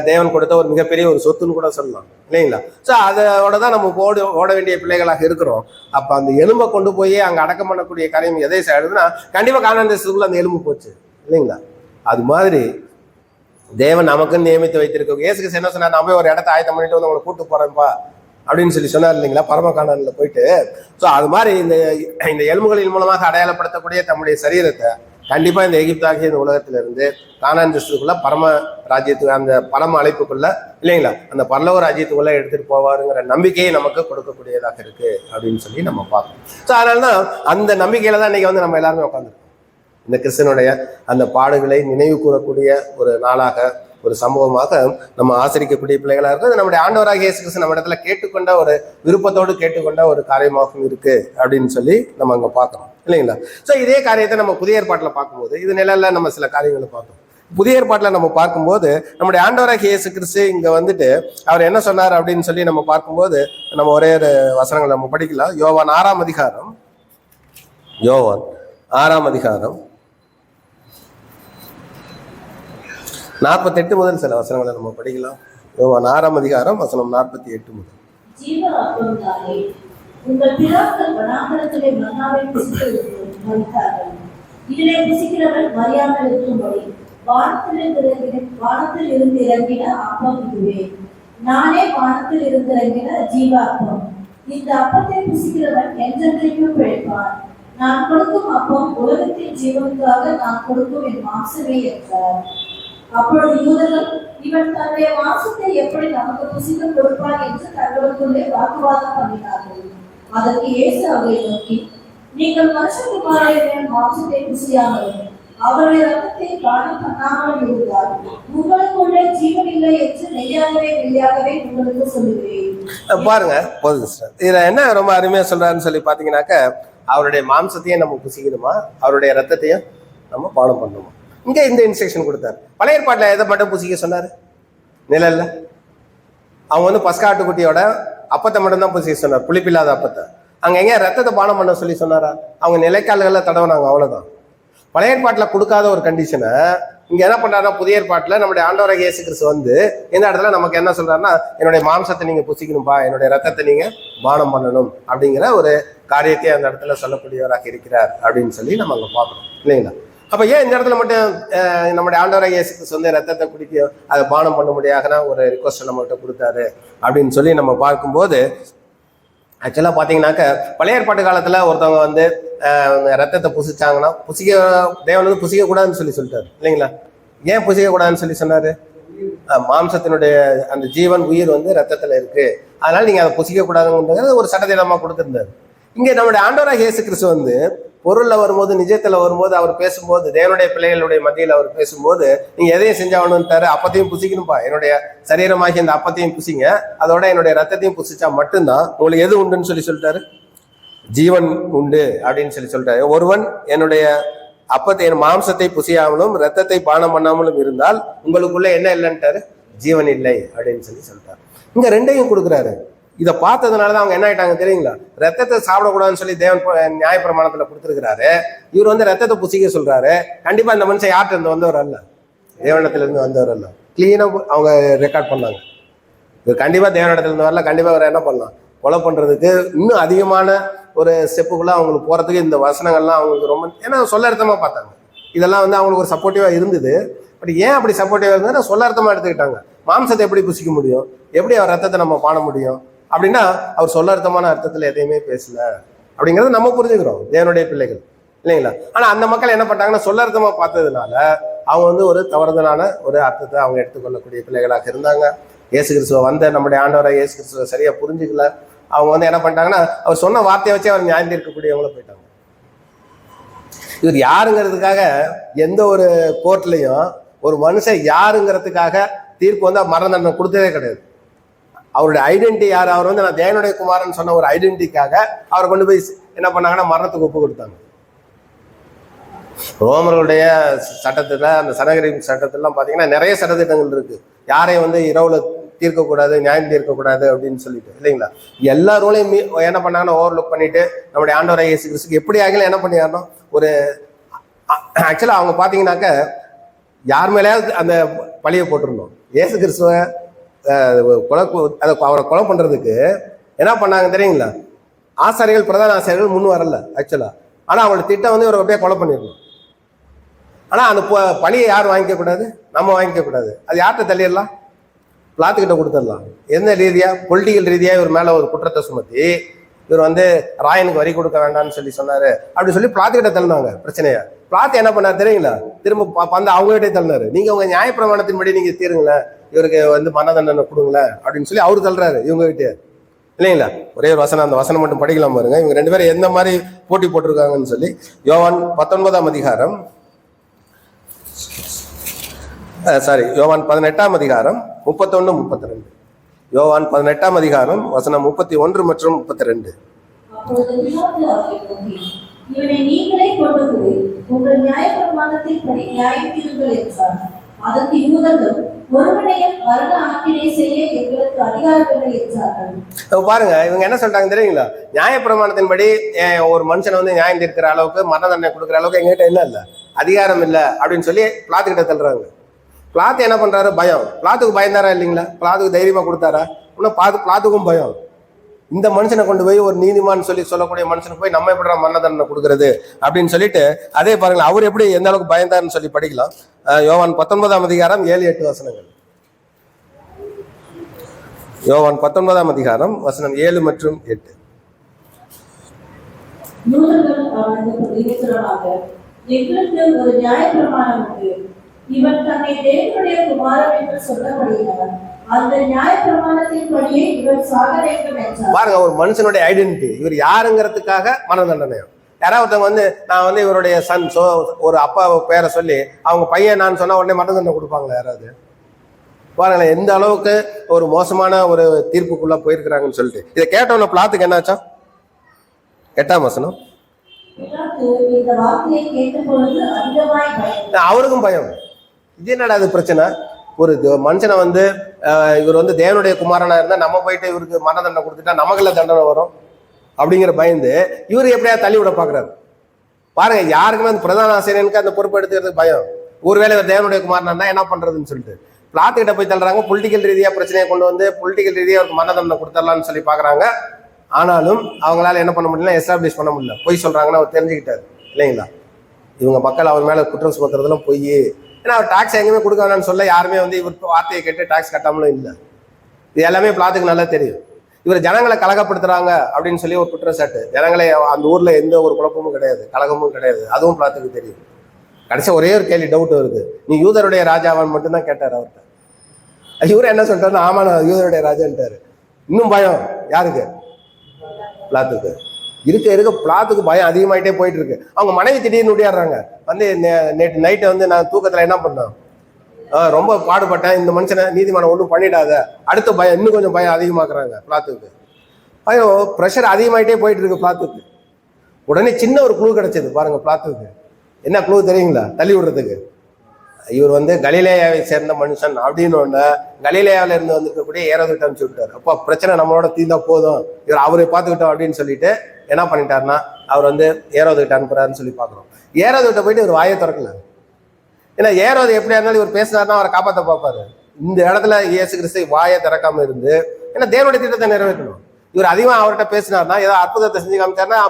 தேவன் கொடுத்த ஒரு மிகப்பெரிய ஒரு சொத்துன்னு கூட சொல்லலாம் இல்லைங்களா? ஸோ அதோட தான் நம்ம ஓட வேண்டிய பிள்ளைகளாக இருக்கிறோம். அப்ப அந்த எலும்பை கொண்டு போய் அங்க அடக்கம் பண்ணக்கூடிய காரியம் எதை செய்யுதுன்னா, கண்டிப்பா கானான் தேசத்துக்குள்ள அந்த எலும்பு போச்சு இல்லைங்களா? அது மாதிரி தேவன் நமக்குன்னு நியமித்து வைத்திருக்க. இயேசுக்கு என்ன சொன்னா, நான் போய் ஒரு இடத்த ஆயத்தம் பண்ணிட்டு வந்து உங்களை கூட்டு போறேன்ப்பா அப்படின்னு சொன்னார் இல்லைங்களா, பரமகாணன்ல போயிட்டு. ஸோ அது மாதிரி இந்த எலும்புகளின் மூலமாக அடையாளப்படுத்தக்கூடிய தம்முடைய சரீரத்தை கண்டிப்பா இந்த எகிப்தாகிய இந்த உலகத்துல இருந்து கானான் தேசத்துக்குள்ள பரம ராஜ்யத்துக்கு, அந்த பரம அழைப்புக்குள்ள இல்லைங்களா, அந்த பரலோக ராஜ்யத்துக்குள்ள எடுத்துட்டு போவாருங்கிற நம்பிக்கையை நமக்கு கொடுக்கக்கூடியதாக இருக்கு அப்படின்னு சொல்லி நம்ம பார்க்கணும். ஸோ அதனாலதான் அந்த நம்பிக்கையில தான் இன்னைக்கு வந்து நம்ம எல்லாருமே உட்காந்துருக்கோம். இந்த கிறிஸ்தனுடைய அந்த பாடுகளை நினைவு கூறக்கூடிய ஒரு நாளாக, ஒரு சமூகமாக நம்ம ஆசரிக்கக்கூடிய பிள்ளைகளாக இருக்கு. நம்முடைய ஆண்டவராகிய இயேசு கிறிஸ்து நம்ம இடத்துல கேட்டுக்கொண்ட ஒரு விருப்பத்தோடு கேட்டுக்கொண்ட ஒரு காரியமாகவும் இருக்கு அப்படின்னு சொல்லி நம்ம அங்க பார்க்கணும் இல்லைங்களா? ஸோ இதே காரியத்தை நம்ம புதிய ஏற்பாட்டில் பார்க்கும்போது இது நிலையில நம்ம சில காரியங்களை பார்த்தோம். புதிய ஏற்பாட்டில் நம்ம பார்க்கும்போது நம்முடைய ஆண்டவராகிய இயேசு கிறிஸ்து இங்க வந்துட்டு அவர் என்ன சொன்னார் அப்படின்னு சொல்லி நம்ம பார்க்கும்போது, நம்ம ஒரே ஒரு வசனங்களை நம்ம படிக்கலாம். யோவான் 6ஆம் அதிகாரம், யோவான் 6ஆம் அதிகாரம் 48 முதல் சில வசனங்களை நம்ம படிக்கலாம். யோவான் 6ஆம் அதிகாரம் வசனம் 48 முதல். ஜீவ அப்பம் தானே, உங்கள் பிதாக்கள் வனாந்தரத்திலே மன்னாவை புசித்து மரித்தார்கள். இதிலே புசிக்கிறவன் மரியாமல் இருக்கும்படி வானத்தில் இருந்து இறங்கின அப்பம் இதுவே. நானே வானத்தில் இருந்து இறங்கின ஜீவ அப்பம். இந்த அப்பத்தை புசிக்கிறவன் என்றென்றைக்கும் பிழைப்பான். நான் கொடுக்கும் அப்பம் உலகத்தின் ஜீவனுக்காக நான் கொடுக்கும் என் மாம்சமே என்றார். அப்பொழுது யூதர்கள், இவன் தன்னுடைய மாம்சத்தை எப்படி நமக்கு புசிக்க கொடுப்பான் என்று தங்களுக்குள்ளே வாக்குவாதம் பண்ணினார்கள். அதற்கு இயேசு அவரை நோக்கி, நீங்கள் மனுஷகுமாரனுடைய மாம்சத்தை புசியாமல் அவருடைய ரத்தத்தை பானம் பண்ணாமல் இருந்தால் உங்களுக்குள்ளே ஜீவன் இல்லை என்று மெய்யாகவே உங்களுக்கு சொல்லுகிறேன். பாருங்க, போதும் சார். இதுல என்ன ரொம்ப அருமையா சொல்றாருன்னு சொல்லி பாத்தீங்கன்னாக்க, அவருடைய மாம்சத்தையும் நம்ம புசிக்கணுமா, அவருடைய ரத்தத்தையும் நம்ம பானம் பண்ணணுமா. இங்க இந்த இன்ஸ்ட்ரக்ஷன் கொடுத்தாரு. பழைய ஏற்பாட்டில் எதை மட்டும் புசிக்க சொன்னாரு? நிழல்ல அவங்க வந்து பஸ்காட்டுக்குட்டியோட அப்பத்தை மட்டும் தான் புசிக்க சொன்னார், புளிப்பில்லாத அப்பத்தை. அங்க எங்க ரத்தத்தை பானம் பண்ண சொல்லி சொன்னாரா? அவங்க நிலைக்கால்களை தடவினாங்க, அவ்வளவுதான். பழைய ஏற்பாட்டில் கொடுக்காத ஒரு கண்டிஷனை இங்க என்ன பண்றாருன்னா, புதிய ஏற்பாட்டில் நம்முடைய ஆண்டவராகிய இயேசு கிறிஸ்து வந்து இந்த இடத்துல நமக்கு என்ன சொல்றாருன்னா, என்னுடைய மாம்சத்தை நீங்க புசிக்கணும்பா, என்னுடைய ரத்தத்தை நீங்க பானம் பண்ணணும் அப்படிங்கிற ஒரு காரியத்தை அந்த இடத்துல சொல்லக்கூடியவராக இருக்கிறார் அப்படின்னு சொல்லி நம்ம அங்க பார்க்கணும் இல்லைங்களா? அப்ப ஏன் இந்த இடத்துல மட்டும் நம்முடைய ஆண்டவராகிய இயேசு கிறிஸ்து வந்து ரத்தத்தை குடிக்க அதை பானம் பண்ண முடியாதுன்னா ஒரு ரிக்வஸ்ட் நம்மகிட்ட கொடுத்தாரு அப்படின்னு சொல்லி நம்ம பார்க்கும்போது, ஆக்சுவலா பாத்தீங்கன்னாக்க பழைய ஏற்பாட்டு காலத்துல ஒருத்தவங்க வந்து ரத்தத்தை புசிச்சாங்கன்னா, தேவன் வந்து புசிக்க கூடாதுன்னு சொல்லிட்டாரு இல்லைங்களா? ஏன் புசிக்க கூடாதுன்னு சொல்லி சொன்னாரு? மாம்சத்தினுடைய அந்த ஜீவன் உயிர் வந்து ரத்தத்துல இருக்கு, அதனால நீங்க அதை புசிக்க கூடாதுங்கிறது ஒரு சட்டத்திட்டமா கொடுத்திருந்தாரு. இங்க நம்முடைய ஆண்டவராகிய இயேசு கிறிஸ்து வந்து பொருள்ல வரும்போது, நிஜத்துல வரும்போது, அவர் பேசும்போது, தேவனுடைய பிள்ளைகளுடைய மத்தியில் அவர் பேசும்போது, நீங்க எதையும் செஞ்சாகணும்ட்டாரு. அப்பத்தையும் புசிக்கணும்பா, என்னுடைய சரீரமாகி இந்த அப்பத்தையும் புசிங்க, அதோட என்னுடைய ரத்தத்தையும் புசிச்சா மட்டும்தான் உங்களுக்கு எது உண்டுன்னு சொல்லிட்டாரு? ஜீவன் உண்டு அப்படின்னு சொல்லிட்டாரு. ஒருவன் என்னுடைய அப்பத்தை, என் மாம்சத்தை புசியாமலும் ரத்தத்தை பானம் பண்ணாமலும் இருந்தால் உங்களுக்குள்ள என்ன இல்லைன்ட்டாரு? ஜீவன் இல்லை அப்படின்னு சொல்லிட்டாரு. இங்க ரெண்டையும் கொடுக்குறாரு. இதை பார்த்ததுனாலதான் அவங்க என்ன ஆயிட்டாங்க தெரியுங்களா? ரத்தத்தை சாப்பிடக்கூடாதுன்னு சொல்லி தேவன் நியாயப்பிரமாணத்துல கொடுத்துருக்கிறாரு. இவர் வந்து ரத்தத்தை புசிக்க சொல்றாரு. கண்டிப்பா இந்த மனுஷன் யார்கிட்ட இருந்து வந்தவர் அல்ல, தேவனிடத்துல இருந்து வந்தவர் அல்ல. கிளீனா அவங்க ரெக்கார்ட் பண்ணாங்க. இவர் கண்டிப்பா தேவனிடத்துல இருந்து வரல. கண்டிப்பா அவர் என்ன பண்ணலாம்? கொலை பண்றதுக்கு இன்னும் அதிகமான ஒரு ஸ்டெப்புக்குள்ள அவங்களுக்கு போறதுக்கு இந்த வசனங்கள்லாம் அவங்களுக்கு ரொம்ப ஏன்னா சொல்ல அர்த்தமா பார்த்தாங்க. இதெல்லாம் வந்து அவங்களுக்கு ஒரு சப்போர்ட்டிவா இருந்தது. பட் ஏன் அப்படி சப்போர்ட்டிவா இருந்ததுன்னா சொல்ல அர்த்தமா எடுத்துக்கிட்டாங்க. மாம்சத்தை எப்படி புசிக்க முடியும், எப்படி அவர் ரத்தத்தை நம்ம பாட முடியும் அப்படின்னா அவர் சொல்ல அர்த்தமான அர்த்தத்துல எதையுமே பேசல. அப்படிங்கிறது நம்ம புரிஞ்சுக்கிறோம் தேவனுடைய பிள்ளைகள், இல்லைங்களா? ஆனா அந்த மக்கள் என்ன பண்ணாங்கன்னா சொல்லர்த்தமா பார்த்ததுனால அவங்க வந்து ஒரு தவறுதலான ஒரு அர்த்தத்தை அவங்க எடுத்துக்கொள்ளக்கூடிய பிள்ளைகளாக இருந்தாங்க. இயேசு கிறிஸ்துவ வந்த நம்முடைய ஆண்டவரை இயேசு கிறிஸ்துவ சரியா புரிஞ்சுக்கல. அவங்க வந்து என்ன பண்ணிட்டாங்கன்னா அவர் சொன்ன வார்த்தையை வச்சு அவர் நியாயம் தீர்க்கக்கூடியவங்களும் போயிட்டாங்க. இவர் யாருங்கிறதுக்காக எந்த ஒரு கோர்ட்லையும் ஒரு மனுஷன் யாருங்கிறதுக்காக தீர்ப்பு வந்து மரண தண்டனை கொடுத்ததே கிடையாது. அவருடைய ஐடென்டிட்டி யார், அவர் வந்து நான் தேவனுடைய குமாரன் சொன்ன ஒரு ஐடென்டிட்டிக்காக அவரை கொண்டு போய் என்ன பண்ணாங்கன்னா மரணத்துக்கு ஒப்பு கொடுத்தாங்க. ரோமர்களுடைய சட்டத்துல, அந்த சனகரின் சட்டத்திலாம் பார்த்தீங்கன்னா நிறைய சட்டத்திட்டங்கள் இருக்கு. யாரையும் வந்து இரவுல தீர்க்கக்கூடாது, நியாயம் தீர்க்கக்கூடாது அப்படின்னு சொல்லிட்டு, இல்லைங்களா? எல்லா ரூலையும் என்ன பண்ணாங்கன்னா ஓவர்லுக் பண்ணிட்டு நம்முடைய ஆண்டவரை இயேசு கிறிஸ்துக்கு எப்படி ஆகல என்ன பண்ணிடணும். ஒரு ஆக்சுவலா அவங்க பார்த்தீங்கன்னாக்க யார் மேலேயாவது அந்த பழியை போட்டிருந்தோம். இயேசு கிறிஸ்துவ அவரை கொலை பண்றதுக்கு என்ன பண்ணாங்க தெரியுங்களா? ஆசாரிகள், பிரதான ஆசாரிகள் முன் வரல ஆக்சுவலா. ஆனா அவங்களோட திட்டம் வந்து இவரை அப்படியே கொலை பண்ணிடணும். ஆனா அந்த பழியை யார் வாங்கிக்க கூடாது? நம்ம வாங்கிக்க கூடாது. அது யார்கிட்ட தள்ளிடலாம்? பிளாத்துக்கிட்ட கொடுத்துடலாம். எந்த ரீதியா? பொலிட்டிக்கல் ரீதியா இவர் மேல ஒரு குற்றத்தை சுமத்தி இவர் வந்து ராயனுக்கு வரி கொடுக்க வேண்டாம்னு சொல்லி சொன்னாரு அப்படி சொல்லி பிளாத்துக்கிட்ட தள்ளினாங்க பிரச்சனையா. பிளாத்து என்ன பண்ணாரு தெரியுங்களா? திரும்ப வந்து அவங்ககிட்டே தள்ளினாரு. நீங்க உங்க நியாயப்பிரமாணத்தின்படி நீங்க தீருங்களேன், இவருக்கு வந்து மரண தண்டனை கொடுங்களேன் அப்படின்னு சொல்லி அவரு தள்ளுறாரு இவங்க கிட்டே, இல்லைங்களா? ஒரே ஒரு வசனம், அந்த வசனம் மட்டும் படிக்கலாம் பாருங்க. இவங்க ரெண்டு பேரும் எந்த மாதிரி போட்டி போட்டிருக்காங்கன்னு சொல்லி. யோவான் 19ஆம் அதிகாரம், யோவான் 18ஆம் அதிகாரம் 31, 32. யோவான் 18ஆம் அதிகாரம் வசனம் 31 மற்றும் 32. அப்பொழுது பிலாத்து அவரை நோக்கி, இவனை நீங்களே கொண்டு போய் உங்கள் நியாயப்பிரமாணத்தின்படி நியாயம் தீருங்கள் என்றார். அதற்கு யூதர்கள், ஒருவனையும் மரண ஆக்கினை செய்ய எங்களுக்கு அதிகாரமில்லை என்றார்கள். பாருங்க இவங்க என்ன சொல்றாங்க தெரியுங்களா? நியாயப்பிரமாணத்தின்படி ஒரு மனுஷனை வந்து நியாயம் தீர்க்கிற அளவுக்கு, மரண தண்டனை கொடுக்குற அளவுக்கு எங்ககிட்ட என்ன இல்லை, அதிகாரம் இல்லை அப்படின்னு சொல்லி பிளாத்துக்கிட்ட தள்ளுறாங்க. பிளாத்து என்ன பண்றாரு? பயம். பிளாத்துக்கு பயந்தாரா இல்லைங்களா? பிளாத்துக்கு தைரியமா கொடுத்தாரா? இன்னும் பிளாத்துக்கும் பயம். இந்த மனுஷனை கொண்டு போய் ஒரு நீதிமான் சொல்லக்கூடிய மனுஷனுக்கு போய் நம்ம எப்படி மரண தண்டனை கொடுக்கறது அப்படின்னு சொல்லிட்டு, அதே பாருங்களேன் அவர் எப்படி எந்த அளவுக்கு பயந்தாருன்னு சொல்லி படிக்கலாம். யோவான் 19ஆம் அதிகாரம் 7-8 வசனங்கள். யோவான் 19ஆம் அதிகாரம் வசனம் 7 மற்றும் 8. யூதர்கள் அவனுக்கு பிரதியுத்தரமாக, எங்களுக்கு ஒரு நியாயப்பிரமாணம் உண்டு. இவன் தன்னை தேவனுடைய குமாரன் என்று சொன்னபடியால் அந்த நியாயப்பிரமாணத்தின்படியே இவன் சாக வேண்டும் என்றார். பாருங்க ஒரு மனுஷனுடைய ஐடென்டிட்டி, இவர் யாருங்கிறதுக்காக மரண தண்டனை. யாராவது வந்து நான் வந்து இவருடைய சன் ஒரு அப்பா பேரை சொல்லி அவங்க பையன் நான் சொன்னா உடனே மரண தண்டனை கொடுப்பாங்களா யாராவது? பாருங்களேன் எந்த அளவுக்கு ஒரு மோசமான ஒரு தீர்ப்புக்குள்ள போயிருக்கிறாங்கன்னு சொல்லிட்டு. இதை கேட்டவன பிளாத்துக்கு என்னாச்சா? 8ஆம் வசனம். இந்த வார்த்தையை கேட்டபொழுது அதிகமாய் பயம். அவருக்கும் பயம். இது என்னடா அது பிரச்சனை? ஒரு மனுஷனை வந்து இவர் வந்து தேவனுடைய குமாரனா இருந்தா நம்ம போயிட்டு இவருக்கு மரண தண்டனை கொடுத்துட்டா நமக்குள்ள தண்டனை வரும் அப்படிங்கிற பயந்து இவரு எப்படியா தள்ளி விட பாக்குறாரு. பாருங்க யாருக்குமே அந்த பிரதான ஆசிரியனுக்கு அந்த பொறுப்பு எடுத்துக்கிறதுக்கு பயம். ஒருவேளை இவர் தேவனுடைய குமாரனா இருந்தா என்ன பண்றதுன்னு சொல்லிட்டு பிளாத்துக்கிட்ட போய் தள்ளுறாங்க. பொலிட்டிக்கல் ரீதியா பிரச்சனையை கொண்டு வந்து பொலிட்டிக்கல் ரீதியா அவருக்கு மரண தண்டனை கொடுத்துடலாம்னு சொல்லி பாக்குறாங்க. ஆனாலும் அவங்களால என்ன பண்ண முடியல, எஸ்டாப்ளிஷ் பண்ண முடியல. பொய் சொல்றாங்கன்னு அவர் தெரிஞ்சுக்கிட்டாரு, இல்லைங்களா? இவங்க மக்கள் அவர் மேல குற்றம் சுமத்துறதுலாம் பொய். ஏன்னா அவர் டாக்ஸ் எங்கேயுமே கொடுக்க வேணாம்னு சொல்ல யாருமே வந்து இவர் வார்த்தையை கேட்டு டாக்ஸ் கட்டாமலும் இல்லை. இது எல்லாமே பிளாத்துக்கு நல்லா தெரியும். இவர் ஜனங்களை கலகப்படுத்துறாங்க அப்படின்னு சொல்லி ஒரு குற்றச்சாட்டு. ஜனங்களை அந்த ஊர்ல எந்த ஒரு குழப்பமும் கிடையாது, கலகமும் கிடையாது, அதுவும் பிளாத்துக்கு தெரியும். கடைசி ஒரே ஒரு கேள்வி டவுட் இருக்கு, நீ யூதருடைய ராஜாவான்னு மட்டும்தான் கேட்டார் அவர்கிட்ட. இவரு என்ன சொல்றாரு? ஆமா நான் யூதருடைய ராஜான்ட்டாரு. இன்னும் பயம் யாருக்கு? பிளாத்துக்கு. இருக்க பிளாத்துக்கு பயம் அதிகமாயிட்டே போயிட்டு இருக்கு. அவங்க மனைவி திடீர்னு ஓடியாடுறாங்க. வந்து நேற்று நைட்டை வந்து நான் தூக்கத்துல என்ன பண்ணேன், ரொம்ப பாடுபட்டேன், இந்த மனுஷனை நீதிமன்றம் ஒன்றும் பண்ணிடாத. அடுத்த பயம் இன்னும் கொஞ்சம் பயம் அதிகமாக்குறாங்க பிளாத்துக்கு. பயம் ப்ரெஷர் அதிகமாயிட்டே போயிட்டு இருக்கு பிளாத்துக்கு. உடனே சின்ன ஒரு குழு கிடைச்சது பாருங்க பிளாத்துக்கு. என்ன குழு தெரியுங்களா தள்ளி விடுறதுக்கு? இவர் வந்து கலிலேயாவை சேர்ந்த மனுஷன் அப்படின்னு ஒண்ணு கலிலேயாவில இருந்து வந்துருக்கக்கூடிய ஏரோதுட்ட அனுப்பிச்சு விட்டார். அப்போ பிரச்சனை நம்மளோட தீர்ந்தா போதும், இவர் அவரை பார்த்துக்கிட்டோம் அப்படின்னு சொல்லிட்டு என்ன பண்ணிட்டாருன்னா அவர் வந்து ஏரோதுட்ட அனுப்புறாருன்னு சொல்லி பாக்குறோம். ஏரோதுட்ட போயிட்டு இவர் வாயை திறக்கல. ஏன்னா ஏரோது எப்படியா இருந்தாலும் இவர் பேசினாருன்னா அவரை காப்பாற்ற பார்ப்பாரு. இந்த இடத்துல இயேசு கிறிஸ்து வாயை திறக்காம இருந்து ஏன்னா தேவனுடைய திட்டத்தை நிறைவேற்றணும். இவர் அதிகமா அவர்கிட்ட பேசினார்னா ஏதாவது அற்புதத்தை செஞ்சு காமிச்சாருன்னா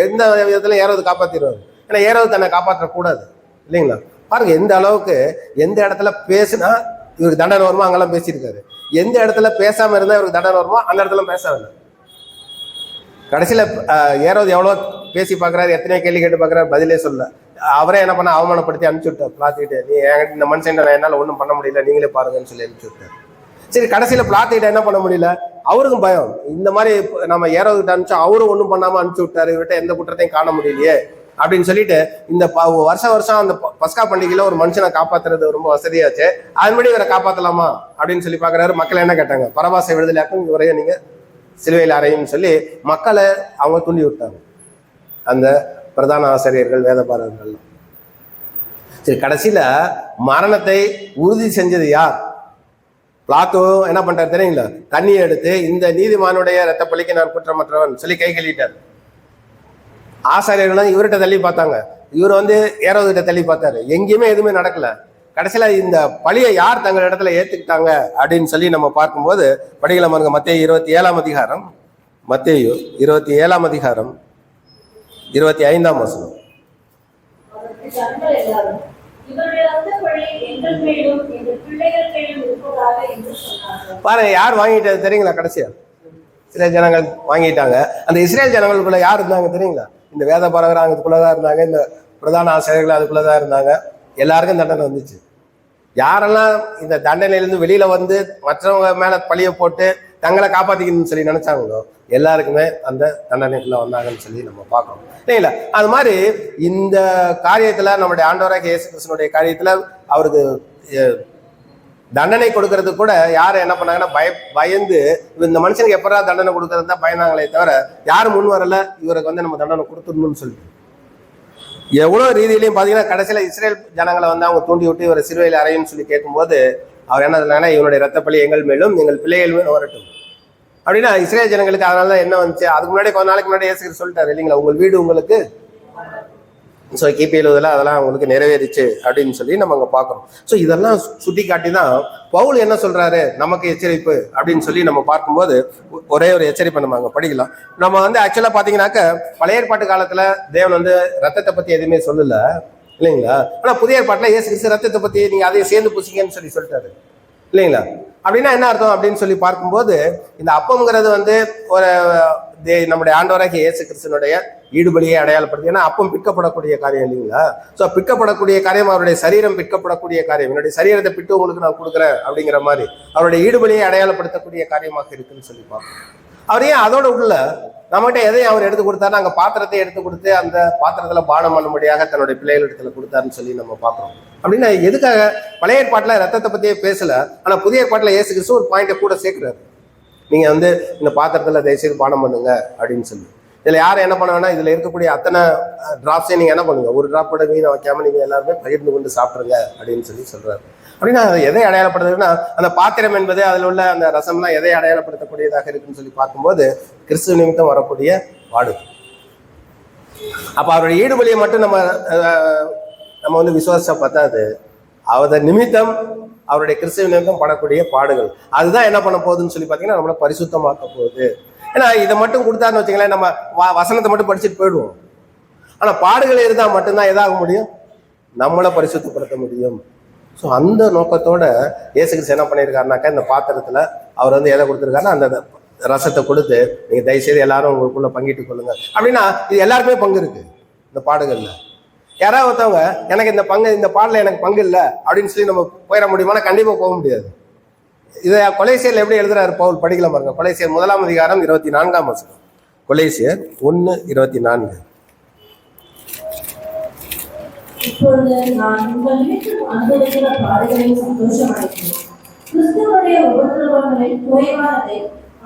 எந்த விதத்துல ஏரோது காப்பாத்திடுவாரு. ஏன்னா ஏரோது தன்னை காப்பாற்றக்கூடாது, இல்லைங்களா? பாருங்க எந்த அளவுக்கு எந்த இடத்துல பேசினா இவருக்கு தண்டனை வருமோ அங்கெல்லாம் பேசியிருக்காரு. எந்த இடத்துல பேசாம இருந்தா இவருக்கு தண்டனை வருமோ அந்த இடத்துல பேச வேண்டாம். கடைசியில ஏரோது எவ்வளோ பேசி பார்க்குறாரு, எத்தனையோ கேள்வி கேட்டு பார்க்குறாரு, பதிலே சொல்ல. அவரே என்ன பண்ண, அவமானப்படுத்தி அனுப்பிச்சு விட்டார் பிளாத்திட்டு. நீ இந்த மனுஷன் என்னால் ஒன்றும் பண்ண முடியல, நீங்களே பாருங்கன்னு சொல்லி அனுப்பிச்சு விட்டார். சரி, கடைசியில பிளாத்திட்ட என்ன பண்ண முடியல, அவருக்கும் பயம். இந்த மாதிரி நம்ம ஏரோதுகிட்ட அனுப்பிச்சா அவரும் ஒன்றும் பண்ணாம அனுப்பிச்சு விட்டாரு, இவர்கிட்ட எந்த குற்றத்தையும் காண முடியலையே அப்படின்னு சொல்லிட்டு இந்த வருஷம் அந்த பஸ்கா பண்டிகையில ஒரு மனுஷனை காப்பாத்துறது ரொம்ப வசதியாச்சு, அதுபடி இவரை காப்பாத்தலாமா அப்படின்னு சொல்லி பாக்குறாரு. மக்கள் என்ன கேட்டாங்க, பரபாசை விடுதலையாக்கும் இவரையும் நீங்க சிலுவையில் அறையும் சொல்லி மக்களை அவங்க தூண்டி விட்டாங்க, அந்த பிரதான ஆசிரியர்கள், வேதபாரகர்கள். சரி, கடைசியில மரணத்தை உறுதி செஞ்சது யார்? பிளாத்தோ என்ன பண்றாரு தெரியுங்களா, தண்ணியை எடுத்து இந்த நீதிமானுடைய ரத்த பலிக்கு நான் குற்றமற்றவன் சொல்லி கை கழுவிட்டார். ஆசாரியர்களும் இவர்கிட்ட தள்ளி பார்த்தாங்க, இவர் ஏரோதுகிட்ட தள்ளி பார்த்தாரு, எங்கேயுமே எதுவுமே நடக்கல. கடைசியில இந்த பழியை யார் தங்கள் இடத்துல ஏத்துக்கிட்டாங்க அப்படின்னு சொல்லி நம்ம பார்க்கும்போது படிக்கலாம் பாருங்க. மத்தேயு 27ஆம் அதிகாரம், மத்தேயு 27ஆம் அதிகாரம் 25ஆம் வசனம். பாருங்க, யார் வாங்கிட்டது தெரியுங்களா? கடைசியா சில ஜனங்கள் வாங்கிட்டாங்க. அந்த இஸ்ரேல் ஜனங்களுக்குள்ள யார் இருந்தாங்க தெரியுங்களா? இந்த வேத பாரகர் அதுக்குள்ளதான் இருந்தாங்க, இந்த பிரதான ஆசிரியர்கள் அதுக்குள்ளதான் இருந்தாங்க. எல்லாருக்கும் தண்டனை வந்துச்சு. யாரெல்லாம் இந்த தண்டனையிலிருந்து வெளியில மற்றவங்க மேல பழிய போட்டு தங்களை காப்பாத்திக்கணும்னு சொல்லி நினைச்சாங்களோ எல்லாருக்குமே அந்த தண்டனைக்குள்ள வந்தாங்கன்னு சொல்லி நம்ம பார்க்கணும், இல்லைங்களா? அது மாதிரி இந்த காரியத்துல நம்முடைய ஆண்டவராகிய இயேசு கிறிஸ்துவினுடைய காரியத்துல அவருக்கு தண்டனை கொடுக்கறது கூட யாரும் என்ன பண்ணாங்கன்னா பயந்து இந்த மனுஷனுக்கு எப்படா தண்டனை கொடுக்கறது தான் பயந்தாங்களே தவிர யாரும் முன் வரல இவருக்கு நம்ம தண்டனை கொடுத்துடணும்னு சொல்லிட்டு. எவ்வளவு ரீதியிலையும் பாத்தீங்கன்னா கடைசியில இஸ்ரேல் ஜனங்களை அவங்க தூண்டி விட்டு இவரை சிலுவையில் அறையும்னு சொல்லி கேட்கும்போது அவர் என்ன சொன்னாங்கன்னா, இவனுடைய ரத்தப்பழி எங்கள் மேலும் எங்கள் பிள்ளைகள் மேலும் வரட்டும் அப்படின்னா இஸ்ரேல் ஜனங்களுக்கு அதனாலதான் என்ன வந்துச்சு. அதுக்கு முன்னாடி கொஞ்ச நாளைக்கு முன்னாடி இயேசு சொல்லிட்டாரு இல்லைங்களா, உங்கள் வீடு உங்களுக்கு கிபி 70 அதெல்லாம் அவங்களுக்கு நிறைவேறிச்சு அப்படின்னு சொல்லி நம்ம அங்க பாக்குறோம். ஸோ இதெல்லாம் சுட்டி காட்டி தான் பவுல் என்ன சொல்றாரு, நமக்கு எச்சரிப்பு அப்படின்னு சொல்லி நம்ம பார்க்கும்போது ஒரே ஒரு எச்சரிப்பை நம்ம அங்க படிக்கலாம். நம்ம ஆக்சுவலா பாத்தீங்கன்னாக்க பழைய ஏற்பாட்டு காலத்துல தேவன் ரத்தத்தை பத்தி எதுவுமே சொல்லல இல்லைங்களா. ஆனா புதிய ஏற்பாட்டுல இயேசு கிறிஸ்து ரத்தத்தை பத்தி நீங்க அதையும் சேர்ந்து பூசிங்கன்னு சொல்லிட்டாரு இல்லைங்களா. அப்படின்னா என்ன அர்த்தம் அப்படின்னு சொல்லி பார்க்கும்போது இந்த அப்பம்ங்கிறது ஒரு நம்முடைய ஆண்டவராகிய இயேசு கிறிஸ்துனுடைய ஈடுபலியை அடையாளப்படுத்தி, ஏன்னா அப்பம் பிற்கப்படக்கூடிய காரியம் இல்லைங்களா. ஸோ பிற்கப்படக்கூடிய காரியம், அவருடைய சரீரம் பிற்கப்படக்கூடிய காரியம், என்னுடைய சரீரத்தை பிட்டு உங்களுக்கு நான் கொடுக்குறேன் அப்படிங்கிற மாதிரி அவருடைய ஈடுபலியை அடையாளப்படுத்தக்கூடிய காரியமாக இருக்குன்னு சொல்லி பார்க்கணும். அவர் ஏன் அதோட உள்ள நம்மகிட்ட எதையும் அவர் எடுத்து கொடுத்தாரு, அங்கே பாத்திரத்தை எடுத்து கொடுத்து அந்த பாத்திரத்துல பானம் பண்ணும்படியாக தன்னுடைய பிள்ளைகள் இடத்துல கொடுத்தாருன்னு சொல்லி நம்ம பார்க்குறோம். அப்படின்னா எதுக்காக பழைய ஏற்பாட்டுல ரத்தத்தை பத்தியே பேசல, ஆனா புதிய ஏற்பாட்டுல இயேசு கிறிஸ்து ஒரு பாயிண்ட்டை கூட சேர்க்கிறாரு. நீங்க இந்த பாத்திரத்துல தயவுசெய்து பானம் பண்ணுங்க அப்படின்னு சொல்லி. இதுல யாரும் என்ன பண்ணுவேன்னா, இதுல இருக்கக்கூடிய அத்தனை டிராப்ஸையும் நீங்க என்ன பண்ணுங்க, ஒரு டிராப் கூட மீன் வைக்காம நீங்க எல்லாருமே பகிர்ந்து கொண்டு சாப்பிடுங்க அப்படின்னு சொல்லி சொல்றாரு. அப்படின்னா எதை அடையாளப்படுத்துதுன்னா, அந்த பாத்திரம் என்பது அதில் உள்ள அந்த ரசம்லாம் எதை அடையாளப்படுத்தக்கூடியதாக இருக்குன்னு சொல்லி பார்க்கும்போது கிறிஸ்துவ நிமித்தம் வரக்கூடிய பாடு. அப்ப அவருடைய ஈடுபலியை மட்டும் நம்ம விசுவாச பார்த்தாது, அவருடைய நிமித்தம் அவருடைய கிறிஸ்துவ நிமித்தம் படக்கூடிய பாடுகள் அதுதான் என்ன பண்ண போகுதுன்னு சொல்லி பார்த்தீங்கன்னா நம்மளை பரிசுத்தமாக்க போகுது. ஏன்னா இதை மட்டும் கொடுத்தாருன்னு வச்சுங்களேன், நம்ம வசனத்தை மட்டும் படிச்சுட்டு போயிடுவோம். ஆனா பாடுகள் இருந்தால் மட்டும்தான் எதாக முடியும், நம்மளை பரிசுத்தப்படுத்த முடியும். ஸோ அந்த நோக்கத்தோட இயேசு கிறிஸ்து என்ன பண்ணியிருக்காருனாக்கா, இந்த பாத்திரத்துல அவர் எதை கொடுத்துருக்காருன்னா அந்த ரசத்தை கொடுத்து நீங்க தயவுசெய்து எல்லாரும் உங்களுக்குள்ள பங்கிட்டு கொள்ளுங்க அப்படின்னா இது எல்லாருக்குமே பங்கு இருக்கு இந்த பாடுகள்ல. யாராவது ஒருத்தவங்க எனக்கு இந்த பாடல எனக்கு பங்கு இல்லை அப்படின்னு சொல்லி நம்ம போயிட முடியுமானா கண்டிப்பா போக முடியாது. இதை கொலைசியர் எப்படி எழுதுறாரு பவுல், படிக்கலாம் பாருங்க. கொலைசியர் 1ஆம் அதிகாரம் 24ஆம் வசனம். கொலைசியர் 1:24. இப்பொழுது நான் உங்கள் நிமித்தம் அனுபவிக்கிற பாடுகளில் சந்தோஷமடைகிறேன். கிறிஸ்துவுடைய உபத்திரவங்களை குறைவானதை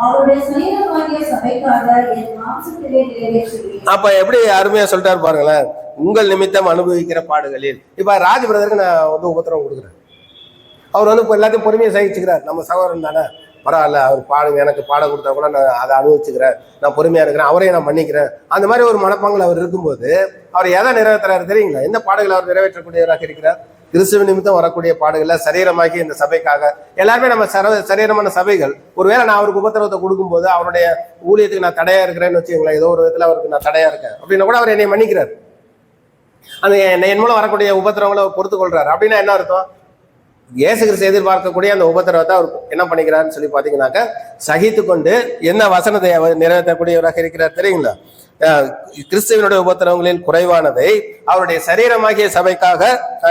அவருடைய சரீரமாகிய சபைக்காக என் மாம்சத்திலே நிறைவேற்றுகிறேன். அப்ப எப்படி அருமையா சொல்லிட்டாரு பாருங்களேன், உங்கள் நிமித்தம் அனுபவிக்கிற பாடுகளில். இப்ப ராஜ் பிரதருக்கு நான் உபத்திரவம் கொடுக்குறேன், அவர் எல்லாத்தையும் பொறுமையை சகிச்சுக்கிறார். நம்ம சகோதரன் தானே, பரவாயில்ல, அவர் பாடுங்க, எனக்கு பாட கொடுத்தா கூட நான் அதை அனுபவிச்சுக்கிறேன், நான் பொறுமையா இருக்கிறேன், அவரையும் நான் மன்னிக்கிறேன். அந்த மாதிரி ஒரு மனப்பாங்கில் அவர் இருக்கும்போது அவர் எதை நிறைவேற்றுறாரு தெரியுங்களா? எந்த பாடுகள் அவர் நிறைவேற்றக்கூடியவராக இருக்கிறார்? கிறிஸ்துவ நிமித்தம் வரக்கூடிய பாடுகள்ல சரீரமாக்கி இந்த சபைக்காக எல்லாருமே நம்ம சரீரமான சபைகள். ஒருவேளை நான் அவருக்கு உபத்திரவத்தை கொடுக்கும்போது அவருடைய ஊழியத்துக்கு நான் தடையா இருக்கிறேன்னு வச்சுக்கோங்களேன், ஏதோ ஒரு விதத்துல அவருக்கு நான் தடையா இருக்கேன் அப்படின்னா கூட அவர் என்னை மன்னிக்கிறார். அந்த என் மூலம் வரக்கூடிய உபத்திரவங்களை பொறுத்து கொள்றாரு. அப்படின்னா என்ன அர்த்தம்? இயேசு கிறிஸ்து எதிர்பார்க்கக்கூடிய அந்த உபத்திரவத்தை அவர் என்ன பண்ணிக்கிறாருன்னு சொல்லி பாத்தீங்கன்னாக்க சகித்து கொண்டு என்ன வசனத்தை அவர் நிறைவேற்றக்கூடியவராக இருக்கிறார் தெரியுங்களா? கிறிஸ்துவனுடைய உபத்திரவங்களில் குறைவானதை அவருடைய சரீரமாகிய சபைக்காக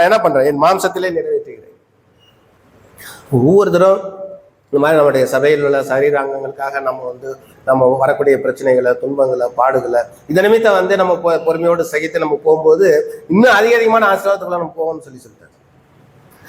என்ன பண்றேன், என் மாம்சத்திலே நிறைவேற்றுகிறேன். ஒவ்வொருத்தரும் இந்த மாதிரி நம்முடைய சபையில் உள்ள சரீராங்கங்களுக்காக நம்ம வரக்கூடிய பிரச்சனைகளை, துன்பங்களை, பாடுகளை இந்த நிமித்தம் நம்ம பொறுமையோடு சகித்து நம்ம போகும்போது இன்னும் அதிகமான ஆசீர்வாதத்துக்குள்ள நம்ம போவோம்னு சொல்லிட்டாரு.